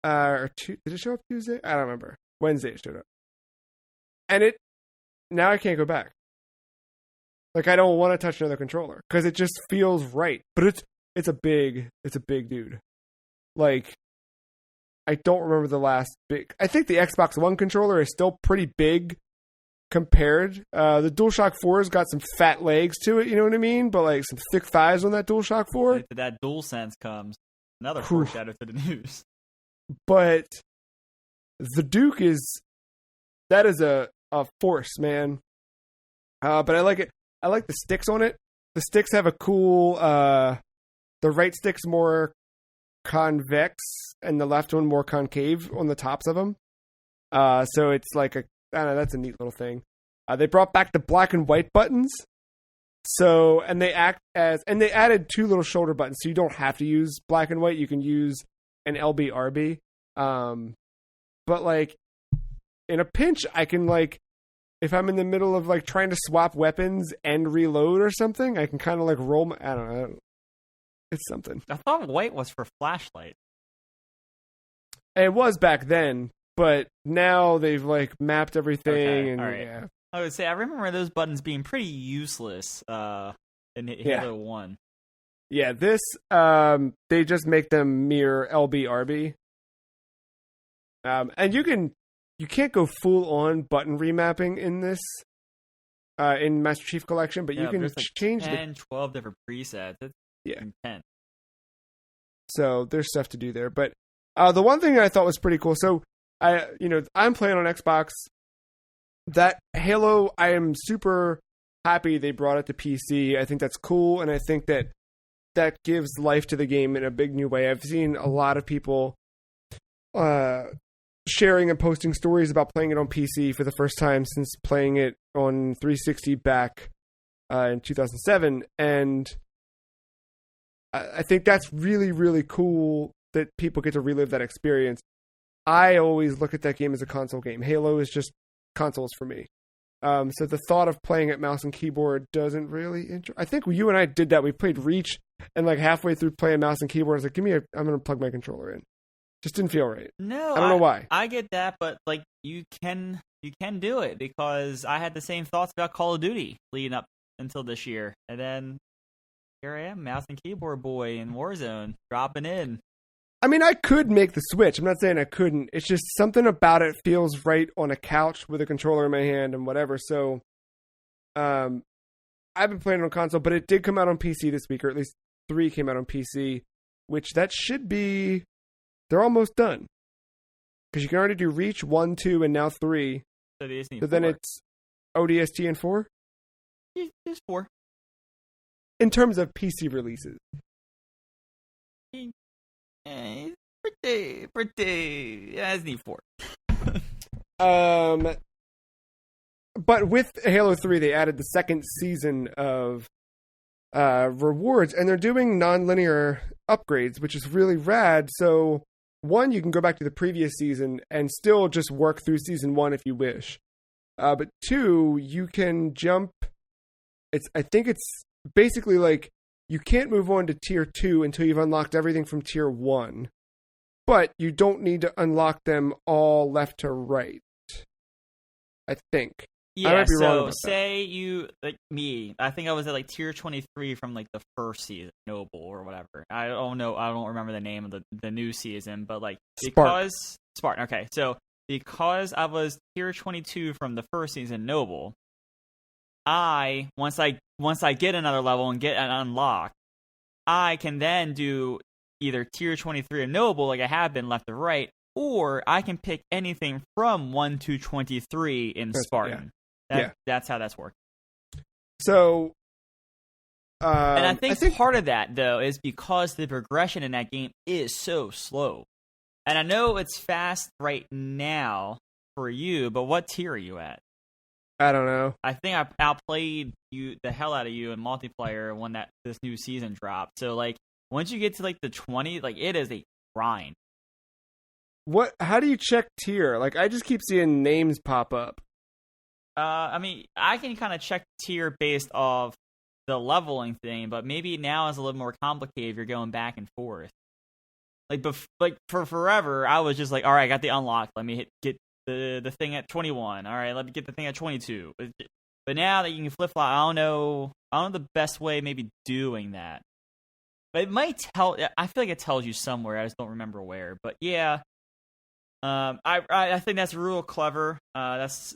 Did it show up Tuesday? I don't remember. Wednesday it showed up. And now I can't go back. Like, I don't want to touch another controller because it just feels right. But it's a big dude. Like, I don't remember the last big. I think the Xbox One controller is still pretty big compared. The DualShock 4's got some fat legs to it, you know what I mean? But like some thick thighs on that DualShock 4. If that DualSense comes, another foreshadow to the news. But the Duke is a force, man. But I like it. I like the sticks on it. The sticks have a cool. The right stick's more convex, and the left one more concave on the tops of them. So it's like I don't know. That's a neat little thing. They brought back the black and white buttons. So they added two little shoulder buttons, so you don't have to use black and white. You can use an LB RB. But like in a pinch, I can like. If I'm in the middle of like trying to swap weapons and reload or something, I can kind of like roll I don't know. It's something. I thought white was for flashlight. It was back then, but now they've like mapped everything. Okay, and right. Yeah. I would say I remember those buttons being pretty useless in Halo 1. Yeah, this they just make them mirror LBRB. And you can't go full on button remapping in this in Master Chief Collection, but you can change 10, 12 different presets. It's intense. So there's stuff to do there. But the one thing I thought was pretty cool. So I'm playing on Xbox. That Halo, I am super happy they brought it to PC. I think that's cool, and I think that gives life to the game in a big new way. I've seen a lot of people sharing and posting stories about playing it on PC for the first time since playing it on 360 back in 2007, and I think that's really, really cool that people get to relive that experience. I always look at that game as a console game. Halo is just consoles for me. So the thought of playing it mouse and keyboard doesn't really I think you and I did that. We played Reach, and like halfway through playing mouse and keyboard, I was like, I'm going to plug my controller in. Just didn't feel right. No, I don't know why. I get that, but like you can do it, because I had the same thoughts about Call of Duty leading up until this year, and then here I am, mouse and keyboard boy in Warzone, dropping in. I mean, I could make the switch. I'm not saying I couldn't. It's just something about it feels right on a couch with a controller in my hand and whatever. So, I've been playing on console, but it did come out on PC this week, or at least 3 came out on PC, which that should be. They're almost done, because you can already do Reach 1, 2, and now 3. So then it's ODST and 4. There's 4 in terms of PC releases. Pretty. Yeah, it's need 4. But with Halo 3, they added the second season of rewards, and they're doing non-linear upgrades, which is really rad. So, 1, you can go back to the previous season and still just work through season 1 if you wish. But 2, you can jump. I think it's basically like you can't move on to tier 2 until you've unlocked everything from tier 1. But you don't need to unlock them all left to right, I think. Yeah, so say you, like me, I think I was at like tier 23 from like the first season, Noble or whatever. I don't know, I don't remember the name of the new season, but like, because... Spartan, okay. So, because I was tier 22 from the first season, Noble, once I get another level and get an unlock, I can then do either tier 23 or Noble, like I have been left to right, or I can pick anything from 1 to 23 in Spartan. That's how that's worked. So, and I think part of that, though, is because the progression in that game is so slow. And I know it's fast right now for you, but what tier are you at? I don't know. I think I outplayed you the hell out of you in multiplayer when this new season dropped. So, like, once you get to, like, the 20, like, it is a grind. How do you check tier? Like, I just keep seeing names pop up. I mean, I can kind of check tier based off the leveling thing, but maybe now it's a little more complicated if you're going back and forth. Like for forever, I was just like, all right, I got the unlock. Let me get the thing at 21. All right, let me get the thing at 22. But now that you can flip-flop, I don't know the best way maybe doing that. But it might I feel like it tells you somewhere. I just don't remember where. But yeah, I think that's real clever. That's,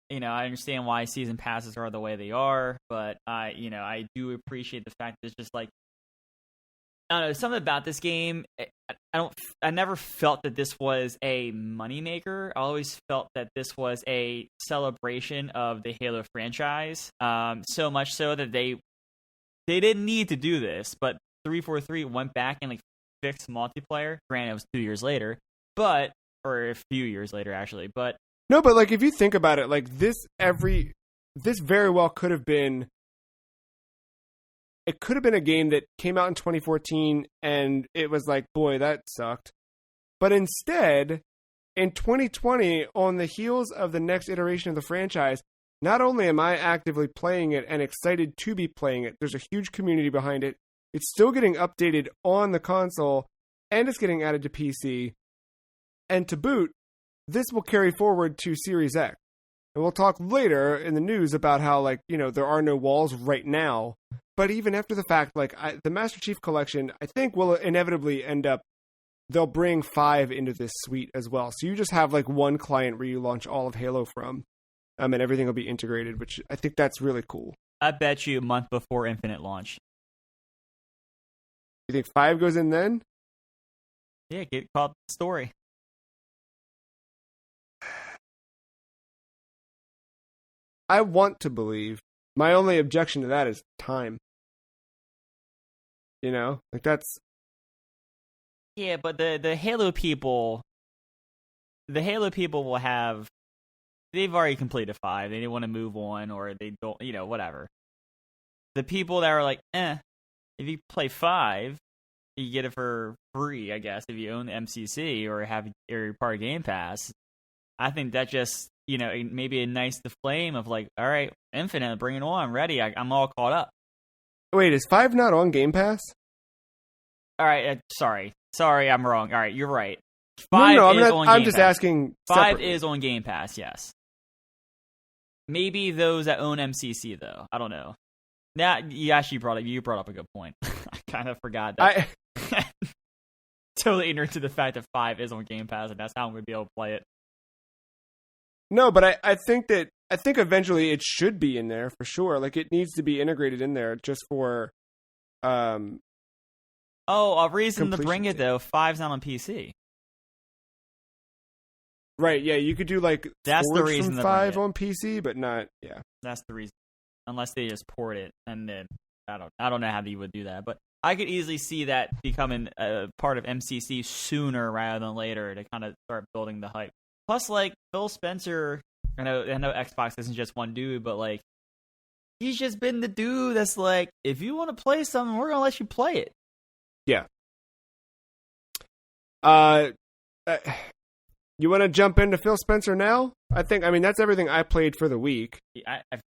I understand why season passes are the way they are, but I do appreciate the fact that it's just like, I don't know, something about this game. I never felt that this was a moneymaker. I always felt that this was a celebration of the Halo franchise. So much so that they didn't need to do this, but 343 went back and like fixed multiplayer. Granted, it was 2 years later, or a few years later actually. But no, but like if you think about it, like this very well could have been. It could have been a game that came out in 2014 and it was like, boy, that sucked. But instead, in 2020, on the heels of the next iteration of the franchise, not only am I actively playing it and excited to be playing it, there's a huge community behind it. It's still getting updated on the console and it's getting added to PC. And to boot, this will carry forward to Series X. And we'll talk later in the news about how, like, there are no walls right now. but even after the fact, like the Master Chief Collection, I think will inevitably end up. They'll bring 5 into this suite as well. So you just have like one client where you launch all of Halo from, and everything will be integrated, which I think that's really cool. I bet you a month before Infinite launch. You think 5 goes in then? Yeah, get caught the story. I want to believe. My only objection to that is time. You know, like that's. Yeah, but the Halo people will have. They've already completed 5. They didn't want to move on, or they don't. You know, whatever. The people that are like, if you play 5, you get it for free, I guess, if you own the MCC or you're part of Game Pass. I think that just, maybe a nice flame of like, all right, Infinite, bring it on, I'm ready, I'm all caught up. Wait, is 5 not on Game Pass? All right, sorry, I'm wrong. All right, you're right. 5 no, is on Game I'm just Pass. asking. 5 separately. is on Game Pass, yes. Maybe those that own MCC though. I don't know. Now you actually brought up a good point. I kind of forgot that. Totally ignorant to the fact that 5 is on Game Pass, and that's how I'm going to be able to play it. No, but I think eventually it should be in there for sure. Like it needs to be integrated in there just for. A reason to bring it though. 5's not on PC. Right. Yeah, you could do like that's the reason from 5 on PC, but not. Yeah, that's the reason. Unless they just port it, and then I don't know how you would do that, but I could easily see that becoming a part of MCC sooner rather than later to kind of start building the hype. Plus, like Phil Spencer, I know Xbox isn't just one dude, but like he's just been the dude that's like, if you want to play something, we're gonna let you play it. Yeah. You want to jump into Phil Spencer now? I mean, that's everything I played for the week.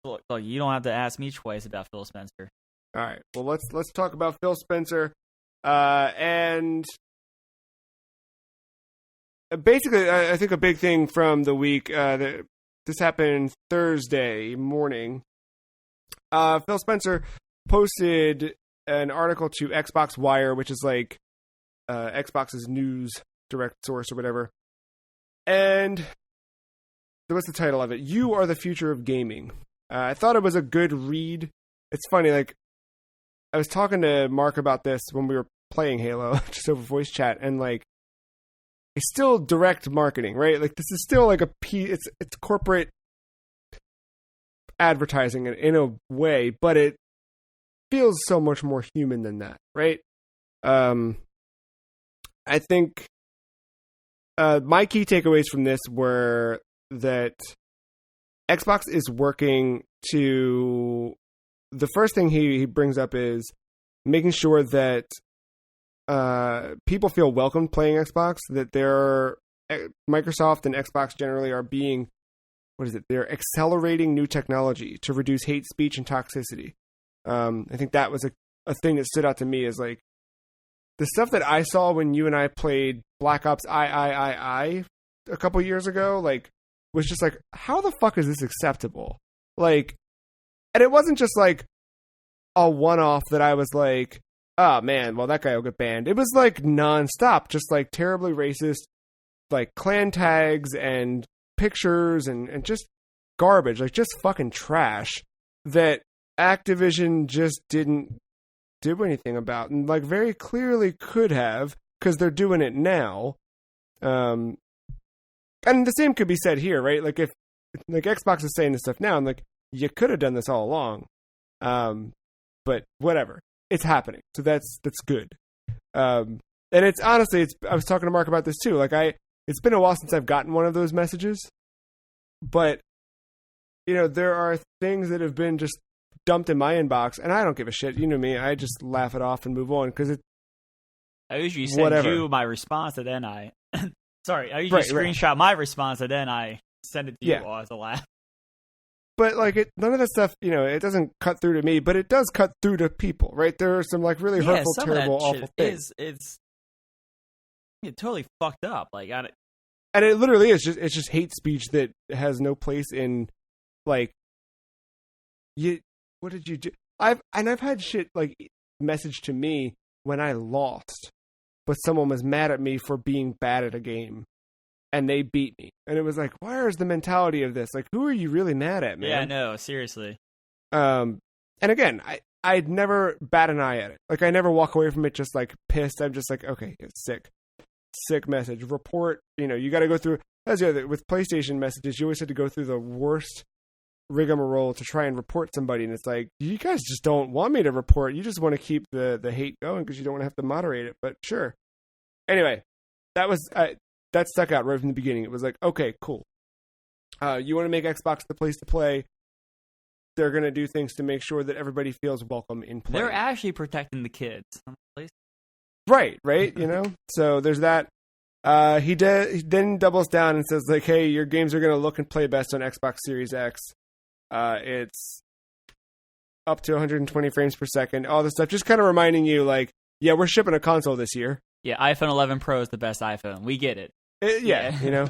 Look, you don't have to ask me twice about Phil Spencer. All right. Well, let's talk about Phil Spencer. And basically, I think a big thing from the week, this happened Thursday morning. Phil Spencer posted an article to Xbox Wire, which is like Xbox's news direct source or whatever. And what's the title of it? You Are the Future of Gaming. I thought it was a good read. It's funny, like, I was talking to Mark about this when we were playing Halo, just over voice chat, and, like, it's still direct marketing, right? Like, this is still, like, it's corporate advertising in a way, but it feels so much more human than that, right? I think my key takeaways from this were that Xbox is working to... The first thing he brings up is making sure that people feel welcome playing Xbox, that Microsoft and Xbox generally are being... They're accelerating new technology to reduce hate speech and toxicity. I think that was a thing that stood out to me, is like the stuff that I saw when you and I played Black Ops I a couple years ago, like, was just like, how the fuck is this acceptable? Like, and it wasn't just like a one-off that I was like, oh man, well that guy will get banned. It was like nonstop, just like terribly racist, like clan tags and pictures and just garbage, like just fucking trash that Activision just didn't do anything about, and like very clearly could have, because they're doing it now. And the same could be said here, right? Like if like Xbox is saying this stuff now, and like you could have done this all along, but whatever, it's happening, so that's good. And it's honestly, I was talking to Mark about this too. Like it's been a while since I've gotten one of those messages, but there are things that have been just dumped in my inbox, and I don't give a shit. You know me, I just laugh it off and move on, because I usually send you my response, and then I screenshot my response, and then I send it to you as a laugh. But like none of that stuff, it doesn't cut through to me, but it does cut through to people, right? There are some like really hurtful, terrible, awful things. It's totally fucked up. Like, and it literally is just hate speech that has no place in, like, what did you do? I've had shit like message to me when I lost, but someone was mad at me for being bad at a game, and they beat me, and it was like, where's the mentality of this? Like, who are you really mad at, man? Yeah, no, seriously. And again, I'd never bat an eye at it. Like, I never walk away from it just like pissed. I'm just like, okay, it's sick message. Report. You got to go through. That's the other with PlayStation messages. You always had to go through the worst rigmarole to try and report somebody, and it's like, you guys just don't want me to report. You just want to keep the hate going because you don't want to have to moderate it. But sure. Anyway, that stuck out right from the beginning. It was like, okay, cool. You want to make Xbox the place to play. They're going to do things to make sure that everybody feels welcome in play. They're actually protecting the kids on the place. Right. So there's that. He then doubles down and says, like, hey, your games are going to look and play best on Xbox Series X. It's up to 120 frames per second. All this stuff. Just kind of reminding you, like, yeah, we're shipping a console this year. Yeah, iPhone 11 Pro is the best iPhone. We get it. Yeah.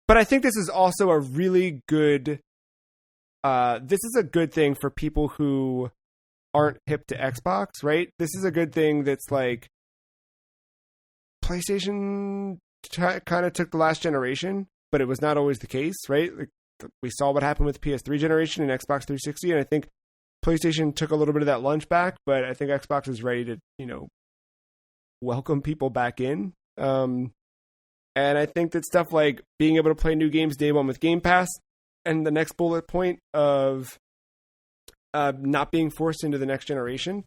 But I think this is also a really good. This is a good thing for people who aren't hip to Xbox, right? This is a good thing that's like PlayStation kind of took the last generation, but it was not always the case, right? Like, we saw what happened with the PS3 generation and Xbox 360, and I think PlayStation took a little bit of that lunch back, but I think Xbox is ready to, welcome people back in. And I think that stuff like being able to play new games day one with Game Pass, and the next bullet point of not being forced into the next generation.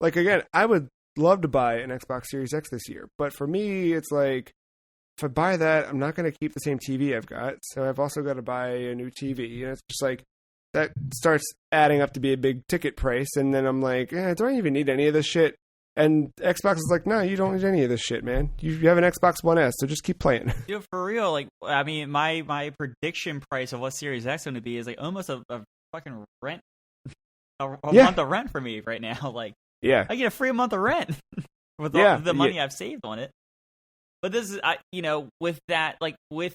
Like, again, I would love to buy an Xbox Series X this year, but for me, it's like, if I buy that, I'm not going to keep the same TV I've got, so I've also got to buy a new TV, and it's just like, that starts adding up to be a big ticket price, and then I'm like, do I even need any of this shit? And Xbox is like, no, you don't need any of this shit, man. You have an Xbox One S, so just keep playing. Dude, for real, like, I mean, my prediction price of what Series X is going to be is like almost a fucking rent, a month of rent for me right now. Like, yeah, I get a free month of rent with all the money I've saved on it. But this is, with that, like, and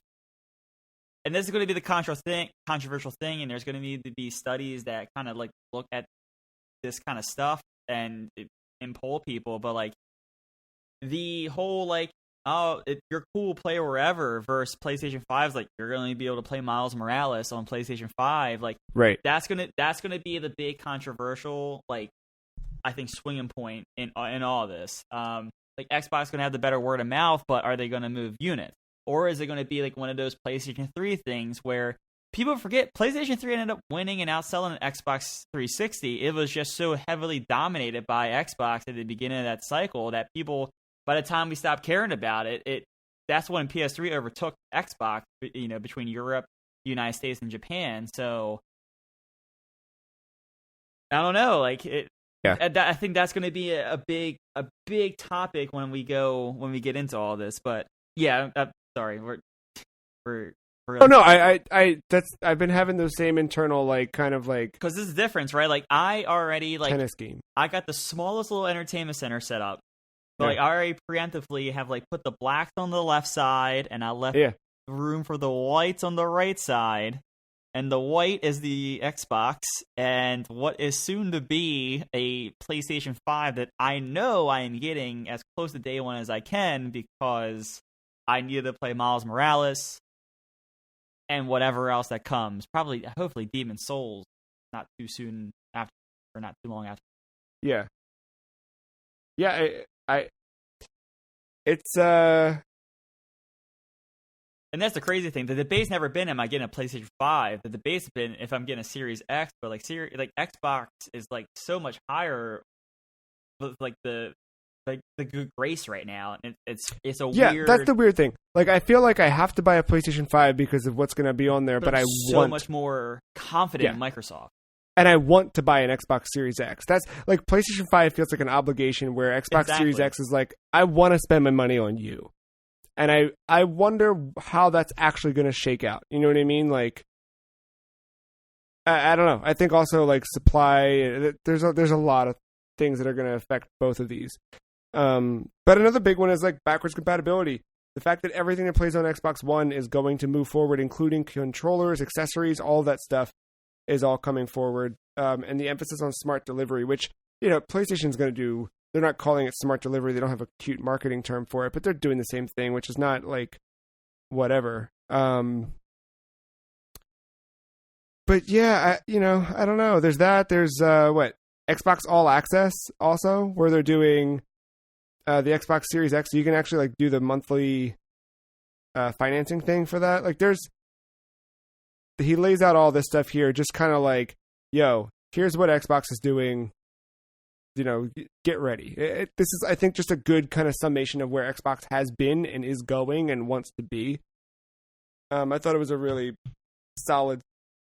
this is going to be the controversial thing, and there's going to need to be studies that kind of like look at this kind of stuff and poll people, but like the whole like, you're cool, play wherever versus PlayStation 5's like, you're going to be able to play Miles Morales on PlayStation 5, like, right, that's gonna be the big controversial, like, I think, swinging point in all of this. Like, Xbox is gonna have the better word of mouth, but are they gonna move units, or is it gonna be like one of those PlayStation 3 things where people forget PlayStation 3 ended up winning and outselling an Xbox 360. It was just so heavily dominated by Xbox at the beginning of that cycle that people, by the time we stopped caring about it, that's when PS3 overtook Xbox, between Europe, United States, and Japan. So I don't know, like, I think that's going to be a big topic when we get into all this. But yeah, sorry, we're oh no, I've been having those same internal, like, kind of like, because this is the difference, right? Like, I already, like, tennis game. I got the smallest little entertainment center set up, but like, I already preemptively have like put the blacks on the left side, and I left room for the whites on the right side, and the white is the Xbox, and what is soon to be a PlayStation 5 that I know I am getting as close to day one as I can, because I needed to play Miles Morales and whatever else that comes. Probably, hopefully, Demon's Souls not too soon after, or not too long after. Yeah. Yeah, it's And that's the crazy thing. The debate's never been, am I getting a PlayStation 5? The debate's been if I'm getting a Series X, but like Xbox is like so much higher with like the good grace right now. And it's a weird. Yeah, that's the weird thing. Like, I feel like I have to buy a PlayStation 5 because of what's going to be on there, but I so want much more confident in Microsoft. And I want to buy an Xbox Series X. That's like, PlayStation 5 feels like an obligation, where Xbox Series X is like, I want to spend my money on you. And I wonder how that's actually going to shake out. You know what I mean? Like, I don't know. I think also, like, supply, there's a lot of things that are going to affect both of these. But another big one is like backwards compatibility. The fact that everything that plays on Xbox One is going to move forward, including controllers, accessories, all that stuff. is all coming forward, and the emphasis on smart delivery, which, PlayStation's going to do. They're not calling it smart delivery. They don't have a cute marketing term for it, but they're doing the same thing, which is not like whatever. But yeah, I don't know. There's that. There's Xbox All Access also, where they're doing the Xbox Series X. So you can actually like do the monthly financing thing for that. Like he lays out all this stuff here, just kind of like, yo, here's what Xbox is doing. Get ready. This is, I think, just a good kind of summation of where Xbox has been and is going and wants to be. I thought it was a really solid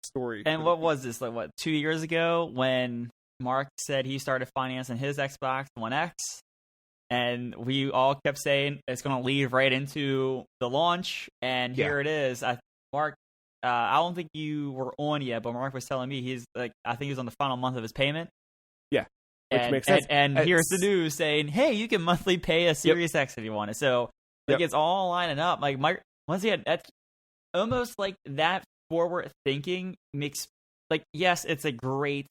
story. And what was this, 2 years ago when Mark said he started financing his Xbox One X, and we all kept saying it's going to lead right into the launch, and here it is. Mark, I don't think you were on yet, but Mark was telling me he's like, I think he's on the final month of his payment. Yeah, which makes sense. And here's the news saying, hey, you can monthly pay a Series X if you want it. So it's all lining up. Like once again, that's almost like that forward thinking makes, like, yes, it's a great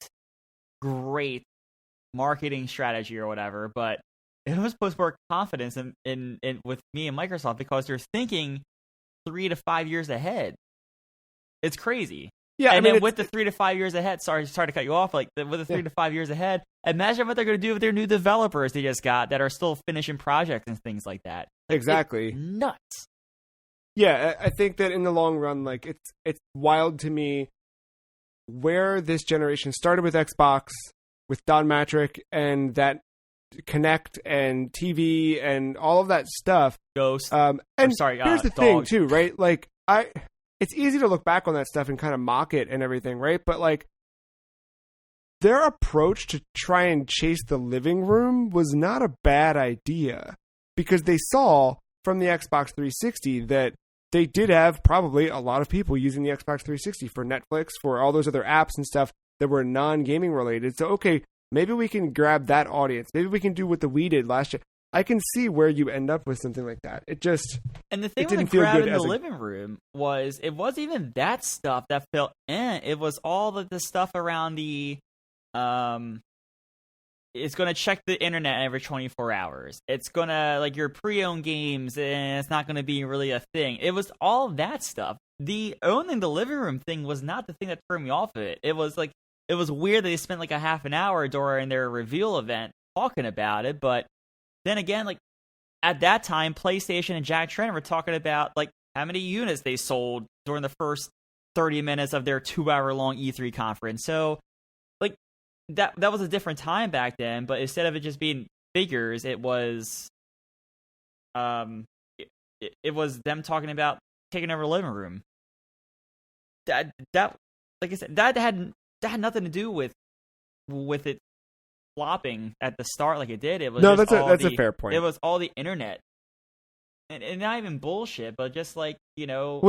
marketing strategy or whatever, but it almost puts more confidence in with me and Microsoft, because they're thinking 3 to 5 years ahead. It's crazy. Yeah, and then with the 3 to 5 years ahead, sorry to cut you off, with the 3 to 5 years ahead, imagine what they're going to do with their new developers they just got that are still finishing projects and things like that. Exactly. It's nuts. Yeah, I think that in the long run, it's wild to me where this generation started with Xbox, with Don Matrick and that Connect and TV and all of that stuff. Ghost. Here's the thing too, right? Like it's easy to look back on that stuff and kind of mock it and everything, right? But their approach to try and chase the living room was not a bad idea, because they saw from the Xbox 360 that they did have probably a lot of people using the Xbox 360 for Netflix, for all those other apps and stuff that were non-gaming related. So, okay, maybe we can grab that audience. Maybe we can do what the Wii did last year. I can see where you end up with something like that. It just, and the thing with the grab in the living room was, it wasn't even that stuff that felt It was all the stuff around the it's going to check the internet every 24 hours. It's going to, your pre-owned games, and it's not going to be really a thing. It was all that stuff. The owning the living room thing was not the thing that turned me off of it. It was it was weird that they spent a half an hour during their reveal event talking about it. But then again, at that time, PlayStation and Jack Tran were talking about how many units they sold during the first 30 minutes of their 2-hour-long E3 conference. So that was a different time back then, but instead of it just being figures, it was it was them talking about taking over the living room. That like I said, that had nothing to do with it flopping at the start like it did. It was that's a fair point. It was all the internet. And not even bullshit, but just well,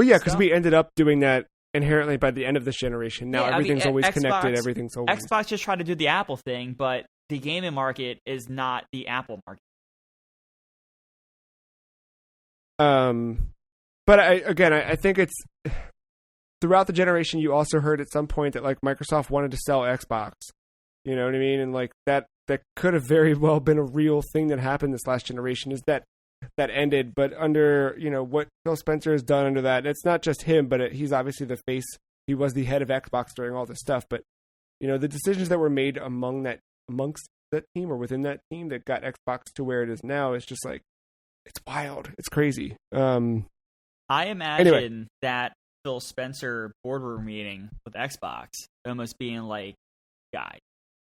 yeah, because we ended up doing that inherently by the end of this generation. Now everything's always connected. Everything's always... Xbox just tried to do the Apple thing, but the gaming market is not the Apple market. But I think it's throughout the generation. You also heard at some point that Microsoft wanted to sell Xbox. You know what I mean? And that could have very well been a real thing that happened this last generation. Is that ended, but under what Phil Spencer has done under that, it's not just him, but he's obviously the face. He was the head of Xbox during all this stuff, but the decisions that were made amongst that team or within that team that got Xbox to where it is now is just it's wild, it's crazy. I imagine that Phil Spencer boardroom meeting with Xbox almost being guys,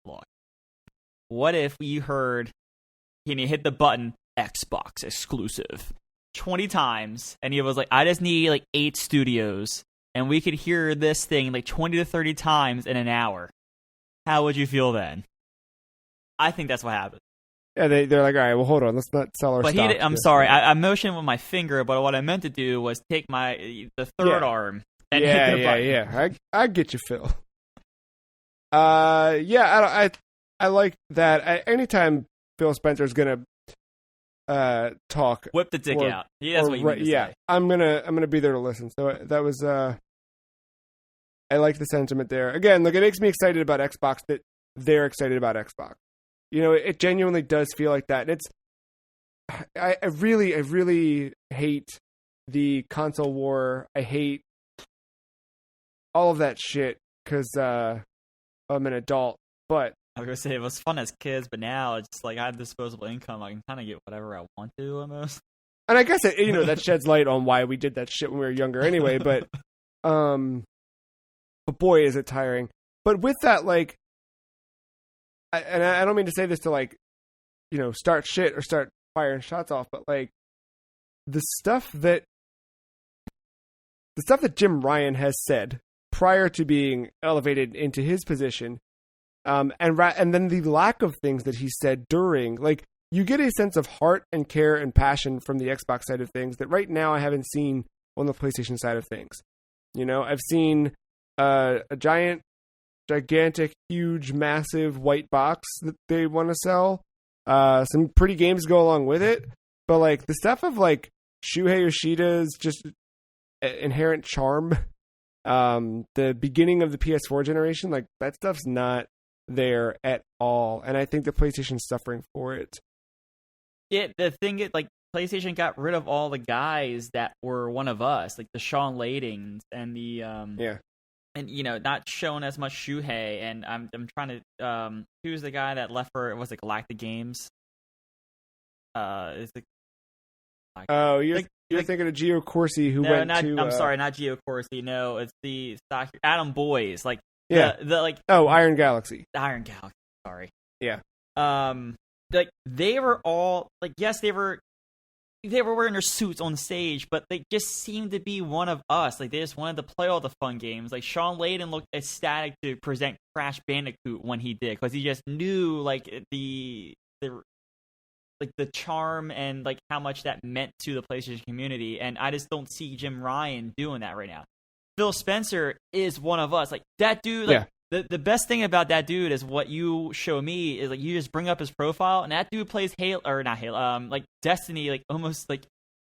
look, what if you heard and you hit the button Xbox exclusive 20 times, and he was I just need 8 studios, and we could hear this thing 20 to 30 times in an hour. How would you feel then? I think that's what happened. Yeah, they're all right, well, hold on, let's not sell our but stock. I'm sorry, I motioned with my finger, but what I meant to do was take the third arm and hit the button. Yeah, I get you, Phil. I like that. Anytime Phil Spencer's gonna talk, whip the dick out. Yeah, that's what you mean to say. I'm gonna be there to listen. So that was I like the sentiment there. Again, look, it makes me excited about Xbox that they're excited about Xbox. You know, it genuinely does feel like that. And I really hate the console war. I hate all of that shit because I'm an adult. But I was gonna say it was fun as kids, but now it's like I have disposable income. I can kind of get whatever I want to almost. And I guess that sheds light on why we did that shit when we were younger anyway. But boy, is it tiring. But with that, like, I don't mean to say this to like, start shit or start firing shots off, but like the stuff that Jim Ryan has said prior to being elevated into his position, and then the lack of things that he said during, like, you get a sense of heart and care and passion from the Xbox side of things that right now I haven't seen on the PlayStation side of things. I've seen a gigantic, huge, massive white box that they want to sell. Some pretty games go along with it, but like the stuff of like Shuhei Yoshida's just inherent charm, the beginning of the PS4 generation, like that stuff's not there at all, and I think the PlayStation's suffering for it. Yeah, the thing is, like, PlayStation got rid of all the guys that were one of us, like the Sean Laytons and the and not showing as much Shuhei. And I'm trying to who's the guy that left for Galactic Games? Is it? You're thinking of Gio Corsi, who went to. I'm sorry, not Gio Corsi. No, it's the Adam Boyes. Like Iron Galaxy. Iron Galaxy. Sorry. Yeah. Like they were all like, yes, they were wearing their suits on stage, but they just seemed to be one of us. Like they just wanted to play all the fun games. Like Sean Layton looked ecstatic to present Crash Bandicoot when he did, because he just knew like the charm and like how much that meant to the PlayStation community. And I just don't see Jim Ryan doing that right now. Phil Spencer is one of us. Like that dude. Like, the best thing about that dude is what you show me is like you just bring up his profile, and that dude plays like Destiny like almost like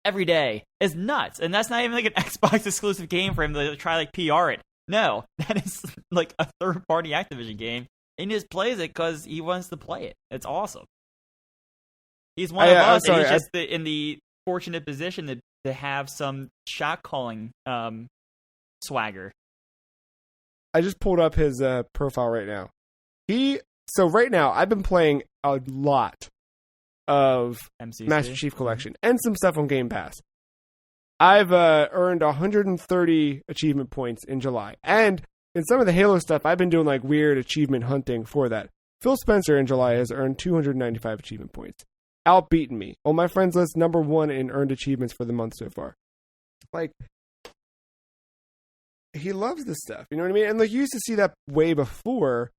every day. It's nuts, and that's not even like an Xbox exclusive game for him to try like PR it. No, that is like a third party Activision game, and he just plays it because he wants to play it. It's awesome. He's one of us, and he's just in the fortunate position to have some shot calling swagger. I just pulled up his profile right now. So right now, I've been playing a lot of MCC? Master Chief Collection and some stuff on Game Pass. I've earned 130 achievement points in July. And in some of the Halo stuff, I've been doing like weird achievement hunting for that. Phil Spencer in July has earned 295 achievement points, outbeaten me. On my friends list, number 1 in earned achievements for the month so far. Like, he loves this stuff, you know what I mean? And like you used to see that way before.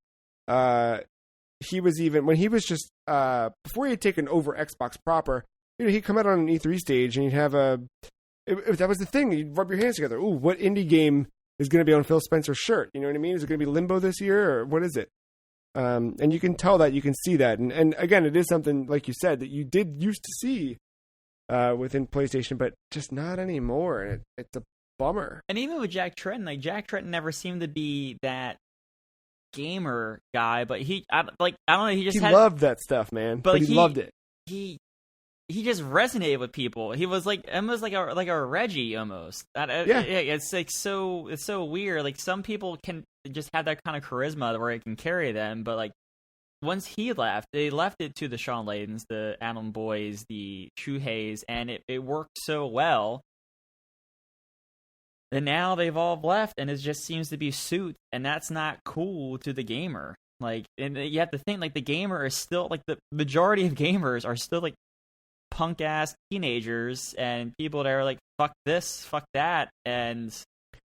He was even when he was just before he had taken over Xbox proper. He'd come out on an E3 stage and he'd have that was the thing. You'd rub your hands together. Ooh, what indie game is going to be on Phil Spencer's shirt? You know what I mean? Is it going to be Limbo this year, or what is it? And you can tell that, you can see that, and again, it is something like you said that you did used to see within PlayStation, but just not anymore. And it's a bummer. And even with Jack Tretton, like Jack Tretton never seemed to be that gamer guy, but I don't know, he loved that stuff, man. But he loved it. He just resonated with people. He was like almost like a Reggie almost. It's like it's so weird. Like some people can just have that kind of charisma where it can carry them, but like once he left, they left it to the Sean Laytons, the Adam Boyes, the Shuheis, and it worked so well. And now they've all left, and it just seems to be suit, and that's not cool to the gamer. Like, and you have to think, like, the gamer is still, like, the majority of gamers are still, like, punk-ass teenagers, and people that are like, fuck this, fuck that, and...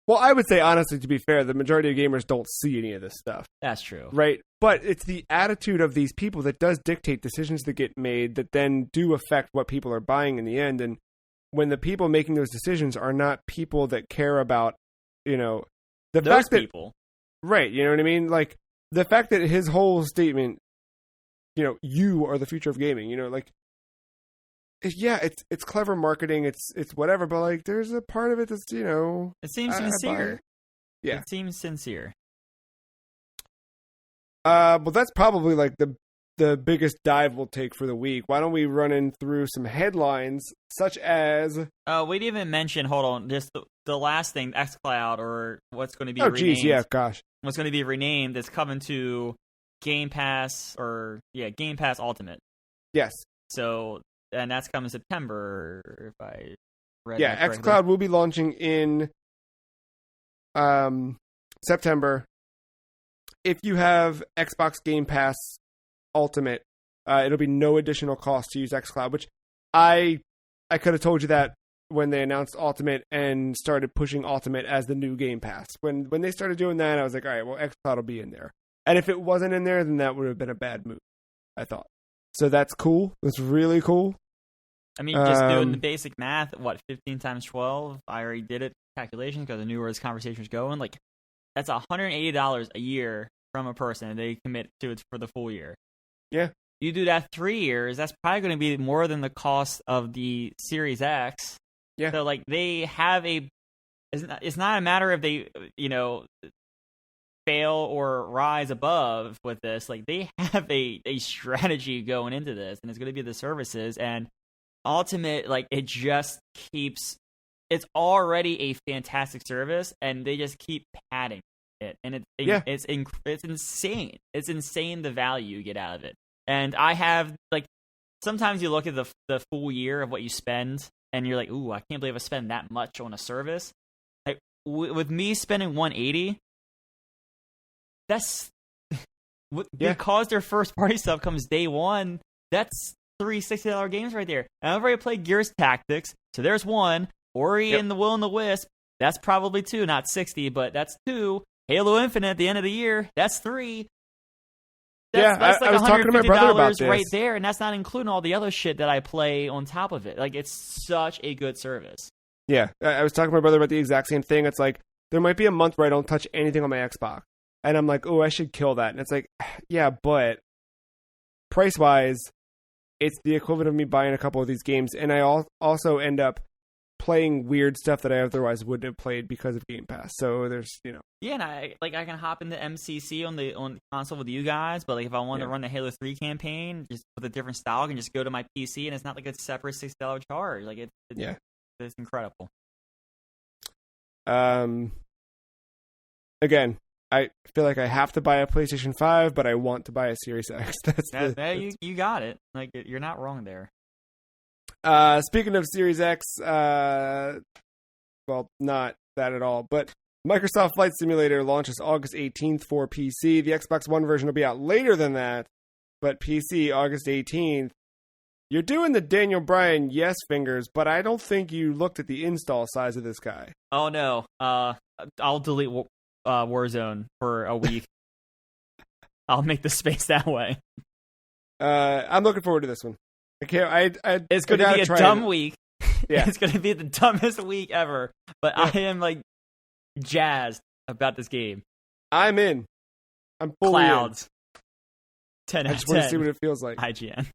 Well, I would say, honestly, to be fair, the majority of gamers don't see any of this stuff. That's true. Right? But it's the attitude of these people that does dictate decisions that get made that then do affect what people are buying in the end, and when the people making those decisions are not people that care about, the those fact that people. Right, you know what I mean? Like the fact that his whole statement, you are the future of gaming, like it's clever marketing, it's whatever, but like there's a part of it that's, it seems sincere. Yeah. It seems sincere. Well, that's probably like the biggest dive we'll take for the week. Why don't we run in through some headlines, such as... We didn't even mention, hold on, just the last thing, xCloud, or what's going to be renamed. Oh, geez, yeah, gosh. What's going to be renamed is coming to Game Pass, Game Pass Ultimate. Yes. So, and that's coming September, if I read that correctly. xCloud will be launching in September. If you have Xbox Game Pass Ultimate, it'll be no additional cost to use xCloud, which I could have told you that when they announced Ultimate and started pushing Ultimate as the new Game Pass. When they started doing that, I was like, all right, well, xCloud will be in there. And if it wasn't in there, then that would have been a bad move, I thought. So that's cool. That's really cool. I mean, just doing the basic math, 15 times 12? I already did it, calculations, because I knew where this conversation was going. Like, that's $180 a year from a person, and they commit to it for the full year. Yeah. You do that 3 years, that's probably going to be more than the cost of the Series X. Yeah. So, like, they have it's not a matter of they, fail or rise above with this. Like, they have a strategy going into this, and it's going to be the services. And Ultimate, like, it just keeps... It's already a fantastic service, and they just keep padding it. And it's insane. It's insane the value you get out of it. And I have, like, sometimes you look at the full year of what you spend, and you're like, ooh, I can't believe I spend that much on a service. Like, with me spending $180, that's because their first party stuff comes day one. That's 3 $60 games right there. And I've already played Gears Tactics, so there's one. Ori and the Will and the Wisp, that's probably 2, not 60, but that's 2. Halo Infinite at the end of the year, that's 3. That's like I was talking to my brother about this. Right there, and that's not including all the other shit that I play on top of it. Like, it's such a good service. Yeah, I was talking to my brother about the exact same thing. It's like, there might be a month where I don't touch anything on my Xbox. And I'm like, oh, I should kill that. And it's like, yeah, but price-wise, it's the equivalent of me buying a couple of these games. And I also end up playing weird stuff that I otherwise wouldn't have played because of Game Pass. So there's, Yeah, and I can hop into MCC on console with you guys, but like if I want to run the Halo 3 campaign just with a different style, I can just go to my PC and it's not like a separate $6 charge. Like it's incredible. Again, I feel like I have to buy a PlayStation 5, but I want to buy a Series X. You got it. Like, you're not wrong there. Speaking of Series X, well, not that at all, but Microsoft Flight Simulator launches August 18th for PC. The Xbox One version will be out later than that, but PC, August 18th. You're doing the Daniel Bryan yes fingers, but I don't think you looked at the install size of this guy. Oh, no. I'll delete Warzone for a week. I'll make the space that way. I'm looking forward to this one. It's going to be a dumb week. Yeah. It's going to be the dumbest week ever. But I am, like, jazzed about this game. I'm in. I'm fully Clouds. in. 10 out of 10. I just want to see what it feels like. IGN.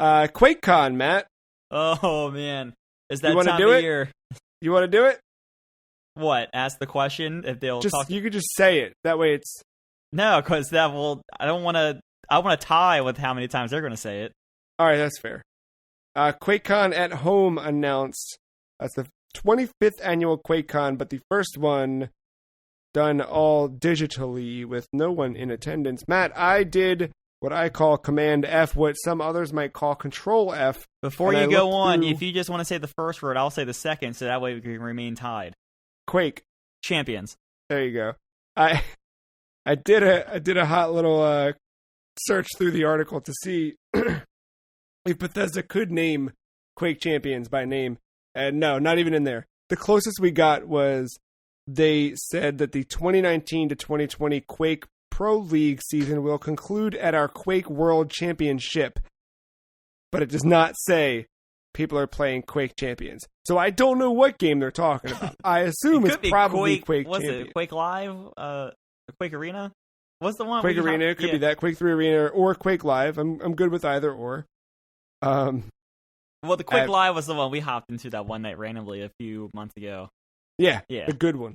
QuakeCon, Matt. Oh, man. Is that you time of year? You want to do it? What? Ask the question if they'll talk. You could just say it. That way it's... No, because that will... I want to tie with how many times they're going to say it. All right, that's fair. QuakeCon at Home announced. That's the 25th annual QuakeCon, but the first one done all digitally with no one in attendance. Matt, I did what I call Command F, what some others might call Control F. Before you go on, if you just want to say the first word, I'll say the second, so that way we can remain tied. Quake. Champions. There you go. I did a hot little search through the article to see if Bethesda could name Quake Champions by name. And no, not even in there. The closest we got was they said that the 2019 to 2020 Quake Pro League season will conclude at our Quake World Championship. But it does not say people are playing Quake Champions. So I don't know what game they're talking about. I assume it's probably Quake Champions. What's it? Quake Live? Quake Arena? What's the one? Quake Arena. It could be that. Quake 3 Arena or Quake Live. I'm good with either or. Well, the Quake Live was the one we hopped into that one night randomly a few months ago. Yeah, Yeah. the good one.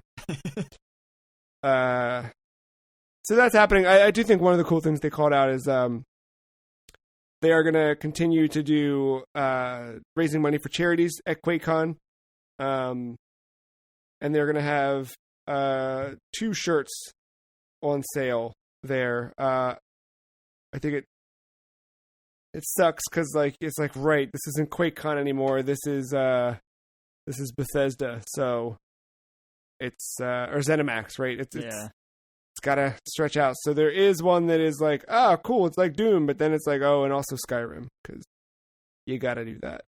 So that's happening. I do think one of the cool things they called out is they are going to continue to do raising money for charities at QuakeCon. And they're going to have 2 shirts on sale there. I think it sucks because like it's like, right, this isn't QuakeCon anymore. This is Bethesda, so it's or ZeniMax, right? It's gotta stretch out. So there is one that is like, cool, it's like Doom, but then it's like, and also Skyrim, because you gotta do that.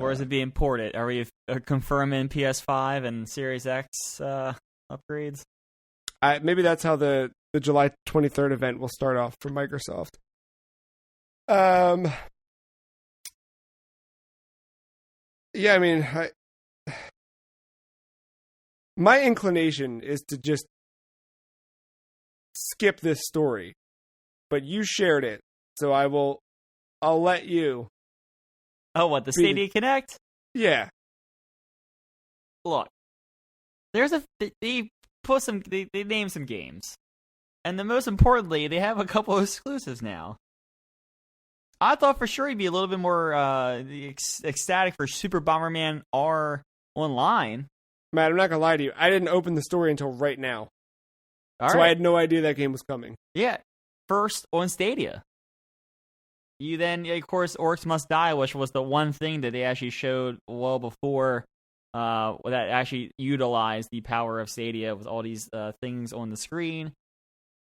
Or is it being ported? Are we confirming PS5 and Series X upgrades? Maybe that's how the July 23rd event will start off for Microsoft. Yeah, I mean, my inclination is to just skip this story, but you shared it, so I'll let you. Oh, what, the Stadia Connect? Yeah. Look, they named some games, and the most importantly, they have a couple of exclusives now. I thought for sure he'd be a little bit more ecstatic for Super Bomberman R Online. Matt, I'm not gonna lie to you. I didn't open the story until right now. So I had no idea that game was coming. Yeah, first on Stadia. You then, of course, Orcs Must Die, which was the one thing that they actually showed well before that actually utilized the power of Stadia with all these things on the screen.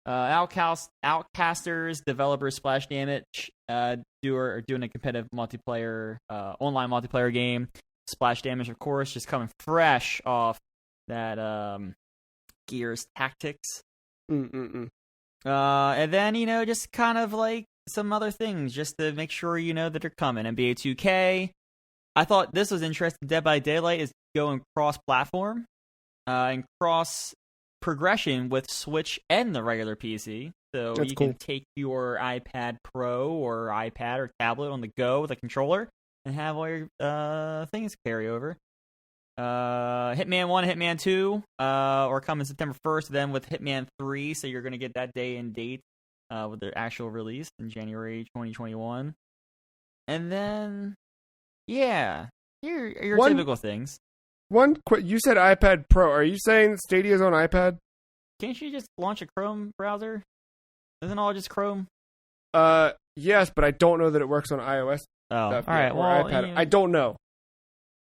Outcasters, developers Splash Damage, are doing a competitive multiplayer, online multiplayer game. Splash Damage, of course, just coming fresh off that Gears Tactics. And then, just kind of like some other things just to make sure that they're coming. NBA 2K. I thought this was interesting. Dead by Daylight is going cross-platform and cross-progression with Switch and the regular PC. So that's cool. Can take your iPad Pro or iPad or tablet on the go with a controller and have all your things carry over. Hitman 1, Hitman 2 are coming September 1st, then with Hitman 3, so you're going to get that day and date with their actual release in January 2021. And then, yeah, your typical things. You said iPad Pro. Are you saying Stadia's on iPad? Can't you just launch a Chrome browser? Isn't all just Chrome? Yes, but I don't know that it works on iOS. Oh, stuff all right. Well, iPad. I don't know.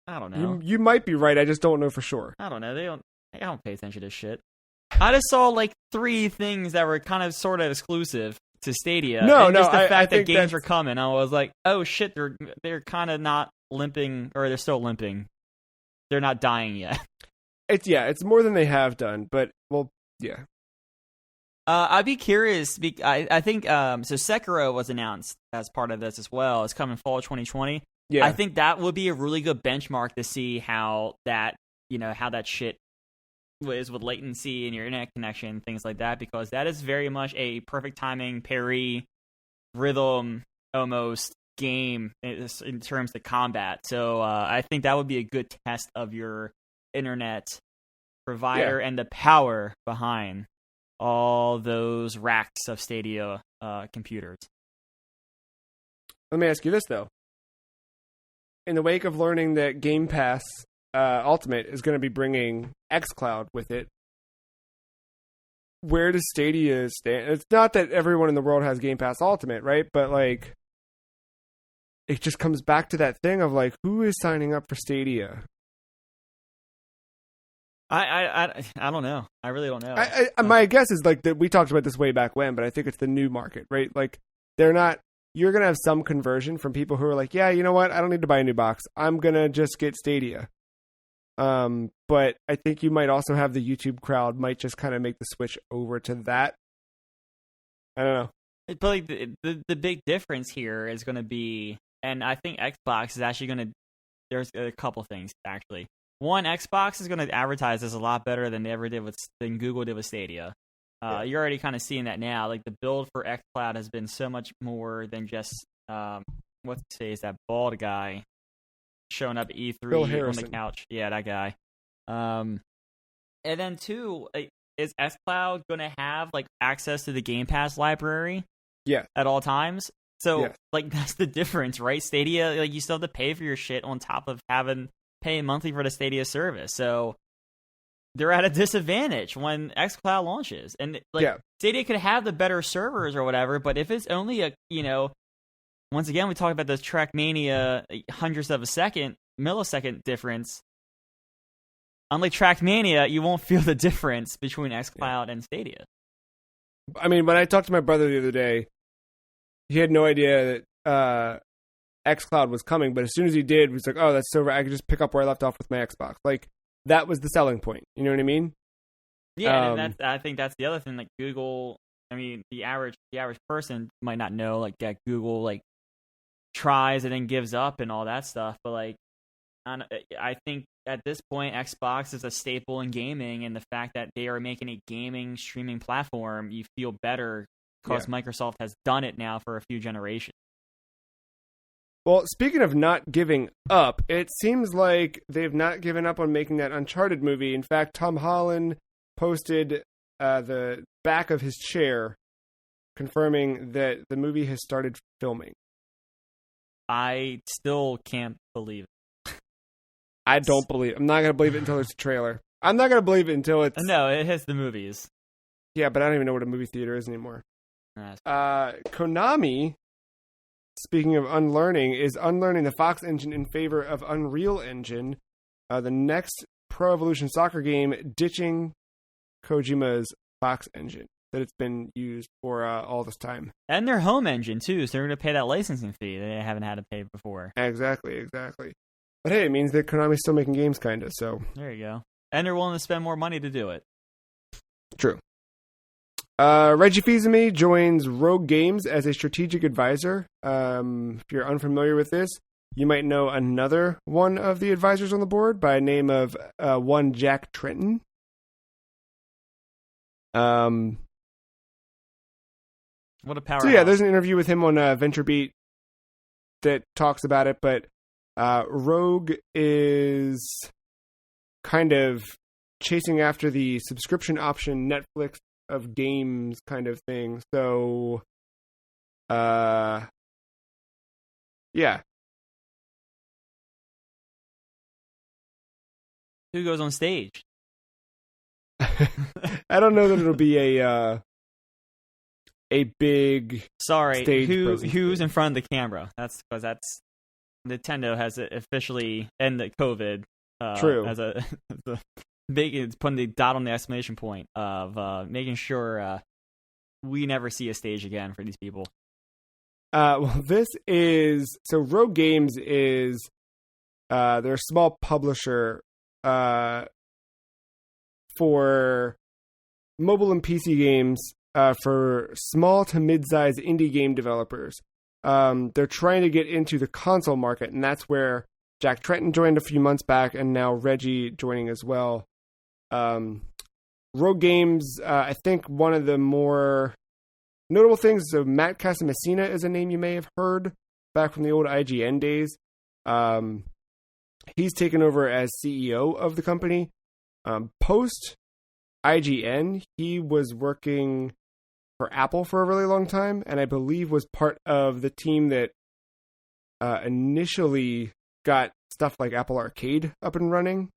I don't know. You might be right. I just don't know for sure. I don't know. I don't pay attention to shit. I just saw like 3 things that were kind of sort of exclusive to Stadia. Just the fact that games were coming. I was like, oh shit, they're kind of not limping, or they're still limping. They're not dying yet. It's more than they have done, but yeah. I'd be curious. I think so. Sekiro was announced as part of this as well. It's coming fall 2020. Yeah, I think that would be a really good benchmark to see how that shit is with latency and your internet connection, things like that, because that is very much a perfect timing parry rhythm almost game in terms of combat. So I think that would be a good test of your internet provider and the power behind all those racks of Stadia computers. Let me ask you this, though. In the wake of learning that Game Pass Ultimate is going to be bringing xCloud with it, where does Stadia stand? It's not that everyone in the world has Game Pass Ultimate, right? But, like, it just comes back to that thing of, like, who is signing up for Stadia? I don't know. I really don't know. My guess is, like, that we talked about this way back when, but I think it's the new market, right? Like, they're not... You're going to have some conversion from people who are like, yeah, you know what? I don't need to buy a new box. I'm going to just get Stadia. But I think you might also have the YouTube crowd might just kind of make the switch over to that. I don't know. But like the big difference here is going to be, and I think Xbox is actually going to, there's a couple things, actually. One, Xbox is going to advertise this a lot better than they ever did than Google did with Stadia. You're already kind of seeing that now. Like, the build for xCloud has been so much more than just what to say is that bald guy showing up at E3 on the couch. Yeah, that guy. And then two, is xCloud going to have like access to the Game Pass library? Yeah. At all times. So Yes. like that's the difference, right? Stadia, like you still have to pay for your shit on top of paying monthly for the Stadia service. So they're at a disadvantage when xCloud launches. And like Stadia could have the better servers or whatever, but if it's only once again we talk about the Trackmania hundredths of a millisecond difference. Unlike Trackmania, you won't feel the difference between xCloud and Stadia. I mean, when I talked to my brother the other day, he had no idea that xCloud was coming, but as soon as he did, he was like, oh, that's so right. I could just pick up where I left off with my Xbox. Like, that was the selling point. You know what I mean? Yeah, and I think that's the other thing. Like, Google, I mean, the average person might not know, like, that Google, like, tries and then gives up and all that stuff. But, like, I think at this point, Xbox is a staple in gaming, and the fact that they are making a gaming streaming platform, you feel better because Microsoft has done it now for a few generations. Well, speaking of not giving up, it seems like they've not given up on making that Uncharted movie. In fact, Tom Holland posted the back of his chair confirming that the movie has started filming. I still can't believe it. I don't believe it. I'm not going to believe it until there's a trailer. I'm not going to believe it until it's... No, it hits the movies. Yeah, but I don't even know what a movie theater is anymore. Konami, speaking of unlearning, is unlearning the Fox engine in favor of Unreal Engine. The next Pro Evolution Soccer game ditching Kojima's Fox engine that it's been used for all this time. And their home engine, too, so they're going to pay that licensing fee they haven't had to pay before. Exactly. But hey, it means that Konami's still making games, kind of, so... There you go. And they're willing to spend more money to do it. True. Reggie Fils-Aimé joins Rogue Games as a strategic advisor. If you're unfamiliar with this, you might know another one of the advisors on the board by name of one Jack Tretton. What a powerhouse. So yeah, there's an interview with him on VentureBeat that talks about it, but Rogue is kind of chasing after the subscription option Netflix of games kind of thing. So, yeah. Who goes on stage? I don't know that it'll be a big stage who's in front of the camera. That's because Nintendo has officially ended COVID. True. As a big, it's putting the dot on the exclamation point of making sure we never see a stage again for these people. Well, Rogue Games is they're a small publisher for mobile and PC games for small to mid-sized indie game developers. They're trying to get into the console market, and that's where Jack Tretton joined a few months back, and now Reggie joining as well. Rogue Games, I think one of the more notable things, so Matt Casamassina is a name you may have heard back from the old IGN days. He's taken over as CEO of the company. Post IGN, he was working for Apple for a really long time, and I believe was part of the team that initially got stuff like Apple Arcade up and running.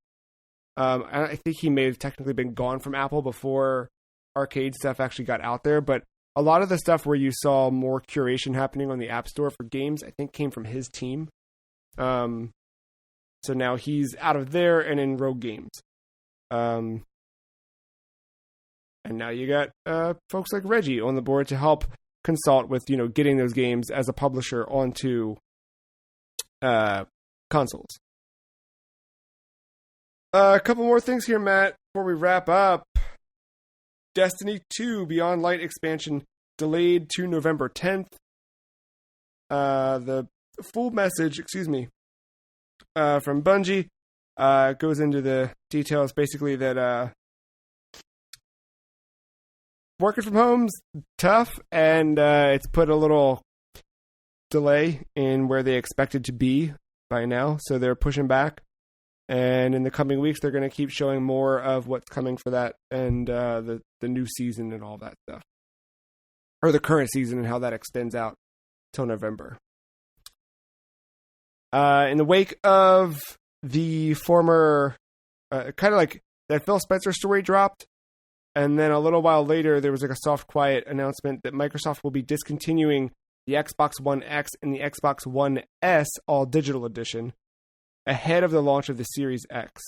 I think he may have technically been gone from Apple before arcade stuff actually got out there, but a lot of the stuff where you saw more curation happening on the App Store for games, I think came from his team. So now he's out of there and in Rogue Games. And now you got folks like Reggie on the board to help consult with, getting those games as a publisher onto consoles. A couple more things here, Matt, before we wrap up. Destiny 2 Beyond Light expansion delayed to November 10th. The full message, from Bungie goes into the details, basically that working from home's tough, and it's put a little delay in where they expected to be by now, so they're pushing back. And in the coming weeks, they're going to keep showing more of what's coming for that and the new season and all that stuff. Or the current season and how that extends out till November. In the wake of the former, kind of like that Phil Spencer story dropped, and then a little while later, there was like a soft, quiet announcement that Microsoft will be discontinuing the Xbox One X and the Xbox One S all digital edition ahead of the launch of the Series X.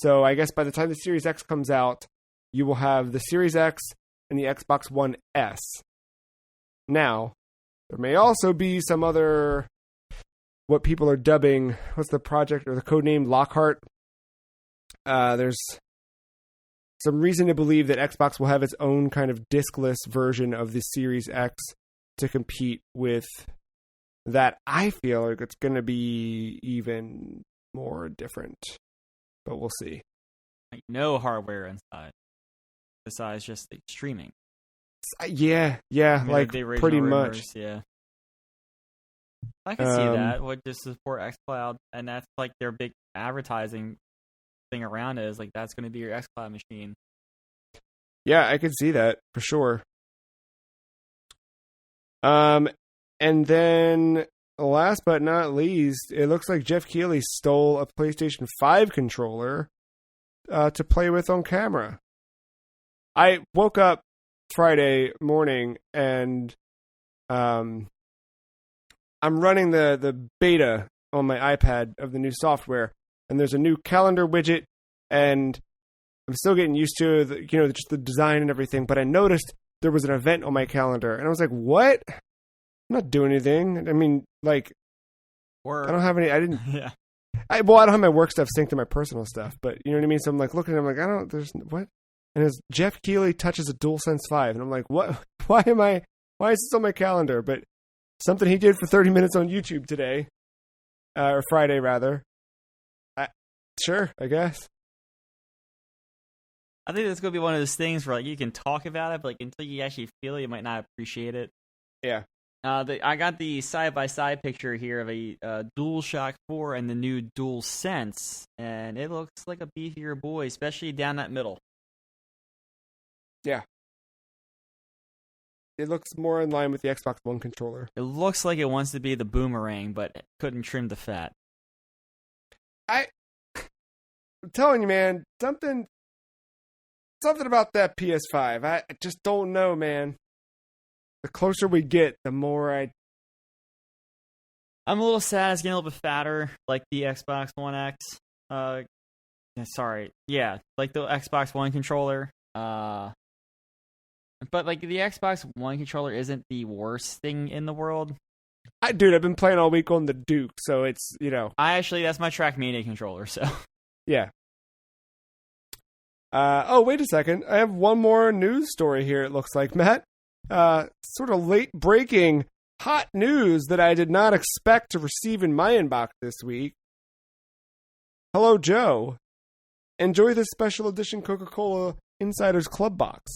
So I guess by the time the Series X comes out, you will have the Series X and the Xbox One S. Now, there may also be some other, what people are dubbing, what's the project or the code name, Lockhart. There's some reason to believe that Xbox will have its own kind of diskless version of the Series X to compete with that. I feel like it's going to be even more different, but we'll see. Like no hardware inside, besides just the streaming. Yeah, I mean, like the original pretty rumors, much. Yeah, I can see that. Would just support xCloud, and that's like their big advertising thing around it. Is like that's going to be your xCloud machine. Yeah, I could see that for sure. And then last but not least, it looks like Jeff Keighley stole a PlayStation 5 controller to play with on camera. I woke up Friday morning and I'm running the beta on my iPad of the new software, and there's a new calendar widget, and I'm still getting used to just the design and everything, but I noticed there was an event on my calendar, and I was like, what? I'm not doing anything. I mean, like, Work. I don't have any, I didn't, Yeah. I don't have my work stuff synced to my personal stuff, but you know what I mean? So I'm like looking at it, I'm like, what? And it's Jeff Keighley touches a DualSense 5, and I'm like, what? Why is this on my calendar? But something he did for 30 minutes on YouTube today, or Friday rather. Sure, I guess. I think that's going to be one of those things where like you can talk about it, but like until you actually feel it, you might not appreciate it. Yeah. I got the side-by-side picture here of a DualShock 4 and the new DualSense, and it looks like a beefier boy, especially down that middle. Yeah. It looks more in line with the Xbox One controller. It looks like it wants to be the boomerang, but it couldn't trim the fat. I'm telling you, man, something about that PS5. I just don't know, man. The closer we get, the more I'm a little sad it's getting a little bit fatter, like the Xbox One X. Like the Xbox One controller. But like the Xbox One controller isn't the worst thing in the world. I've been playing all week on the Duke, so it's, That's my Trackmania controller, so. Yeah. Wait a second. I have one more news story here, it looks like, Matt. Sort of late breaking hot news that I did not expect to receive in my inbox this week. Hello, Joe. Enjoy this special edition Coca-Cola Insiders Club box.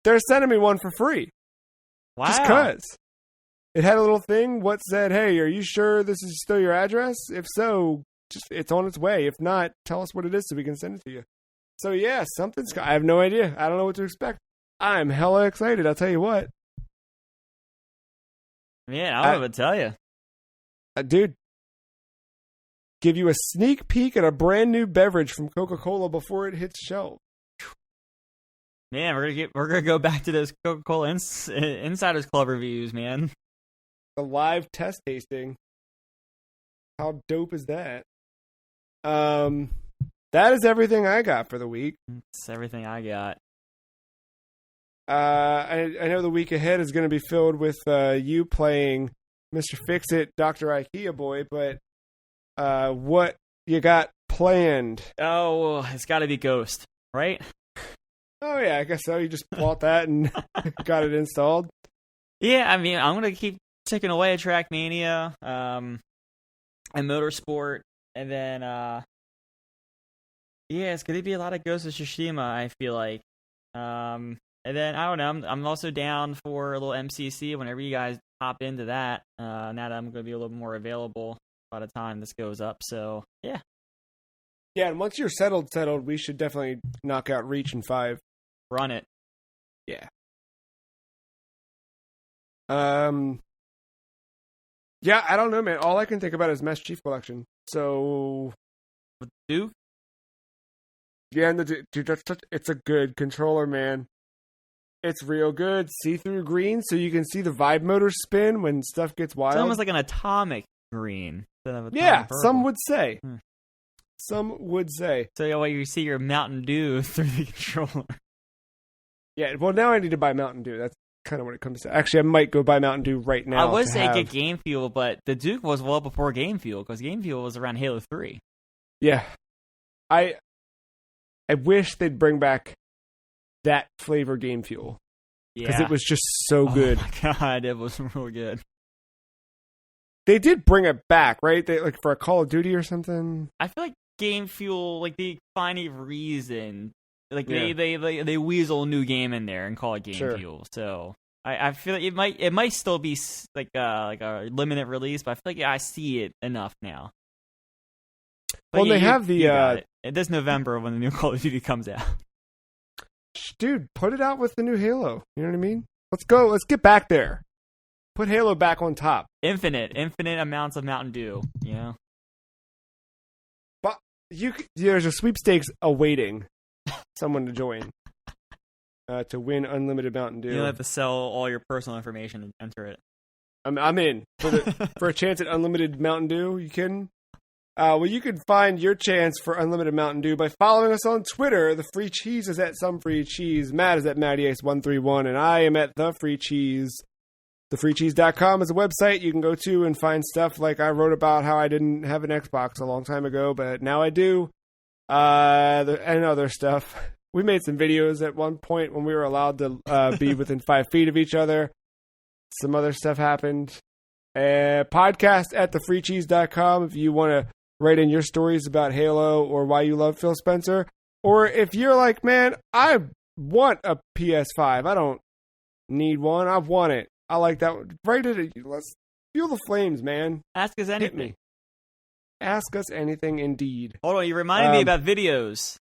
They're sending me one for free. Wow. Just 'cause. It had a little thing what said, hey, are you sure this is still your address? If so, it's on its way. If not, tell us what it is so we can send it to you. So yeah, I have no idea. I don't know what to expect. I'm hella excited, I'll tell you what. Man, I don't know what to tell you. Dude, give you a sneak peek at a brand new beverage from Coca-Cola before it hits shelves. Man, we're gonna go back to those Coca-Cola Insiders Club reviews, man. The live test tasting. How dope is that? That is everything I got for the week. That's everything I got. I know the week ahead is going to be filled with you playing Mr. Fix-It, Dr. IKEA Boy, but what you got planned? Oh, it's got to be Ghost, right? Oh, yeah, I guess so. You just bought that and got it installed? Yeah, I mean, I'm going to keep ticking away at Trackmania and Motorsport, and then, it's going to be a lot of Ghost of Tsushima, I feel like. And then, I don't know, I'm also down for a little MCC whenever you guys hop into that, now that I'm going to be a little more available. by the time this goes up. So yeah. Yeah, and once you're settled, we should definitely knock out Reach in 5. Run it. Yeah. Yeah, I don't know, man. All I can think about is Master Chief Collection. So, With Duke? Yeah, and dude, it's a good controller, man. It's real good. See-through green, so you can see the vibe motor spin when stuff gets wild. It's almost like an atomic green. Yeah, some would say. Some would say. So you see your Mountain Dew through the controller. Yeah, well, now I need to buy Mountain Dew. That's kind of what it comes to. Actually, I might go buy Mountain Dew right now. I would say get Game Fuel, but the Duke was well before Game Fuel, because Game Fuel was around Halo 3. Yeah. I wish they'd bring back that flavor Game Fuel. Because it was just so good. Oh my god, it was really good. They did bring it back, right? They for a Call of Duty or something. I feel like Game Fuel, like they find a reason, like they weasel a new game in there and call it Game Fuel. So I feel like it might still be like a limited release, but I feel like I see it enough now. But well, they have the this November when the new Call of Duty comes out. Dude, put it out with the new Halo. You know what I mean? Let's go. Let's get back there. Put Halo back on top. Infinite amounts of Mountain Dew. You know. But there's a sweepstakes awaiting someone to join to win unlimited Mountain Dew. You don't have to sell all your personal information and enter it. I'm in for a chance at unlimited Mountain Dew. You kidding? Well, you can find your chance for unlimited Mountain Dew by following us on Twitter. The Free Cheese is at Some Free Cheese. Matt is at MattyAce131, and I am at The Free Cheese. TheFreeCheese.com is a website you can go to and find stuff like I wrote about how I didn't have an Xbox a long time ago, but now I do. And other stuff. We made some videos at one point when we were allowed to be within 5 feet of each other. Some other stuff happened. Podcast at TheFreeCheese.com if you want to write in your stories about Halo or why you love Phil Spencer. Or if you're like, man, I want a PS5. I don't need one. I want it. I like that one. Write it. Let's feel the flames, man. Ask us anything. Hit me. Ask us anything, indeed. Hold on, you reminded me about videos.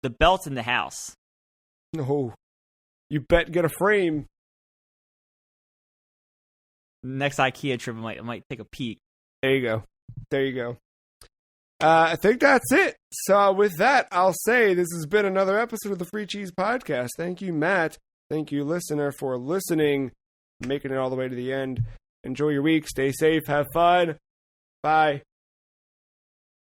The belt's in the house. No. You bet get a frame. Next IKEA trip, I might take a peek. There you go. I think that's it. So with that, I'll say this has been another episode of the Free Cheese Podcast. Thank you, Matt. Thank you, listener, for listening, making it all the way to the end. Enjoy your week. Stay safe. Have fun. Bye.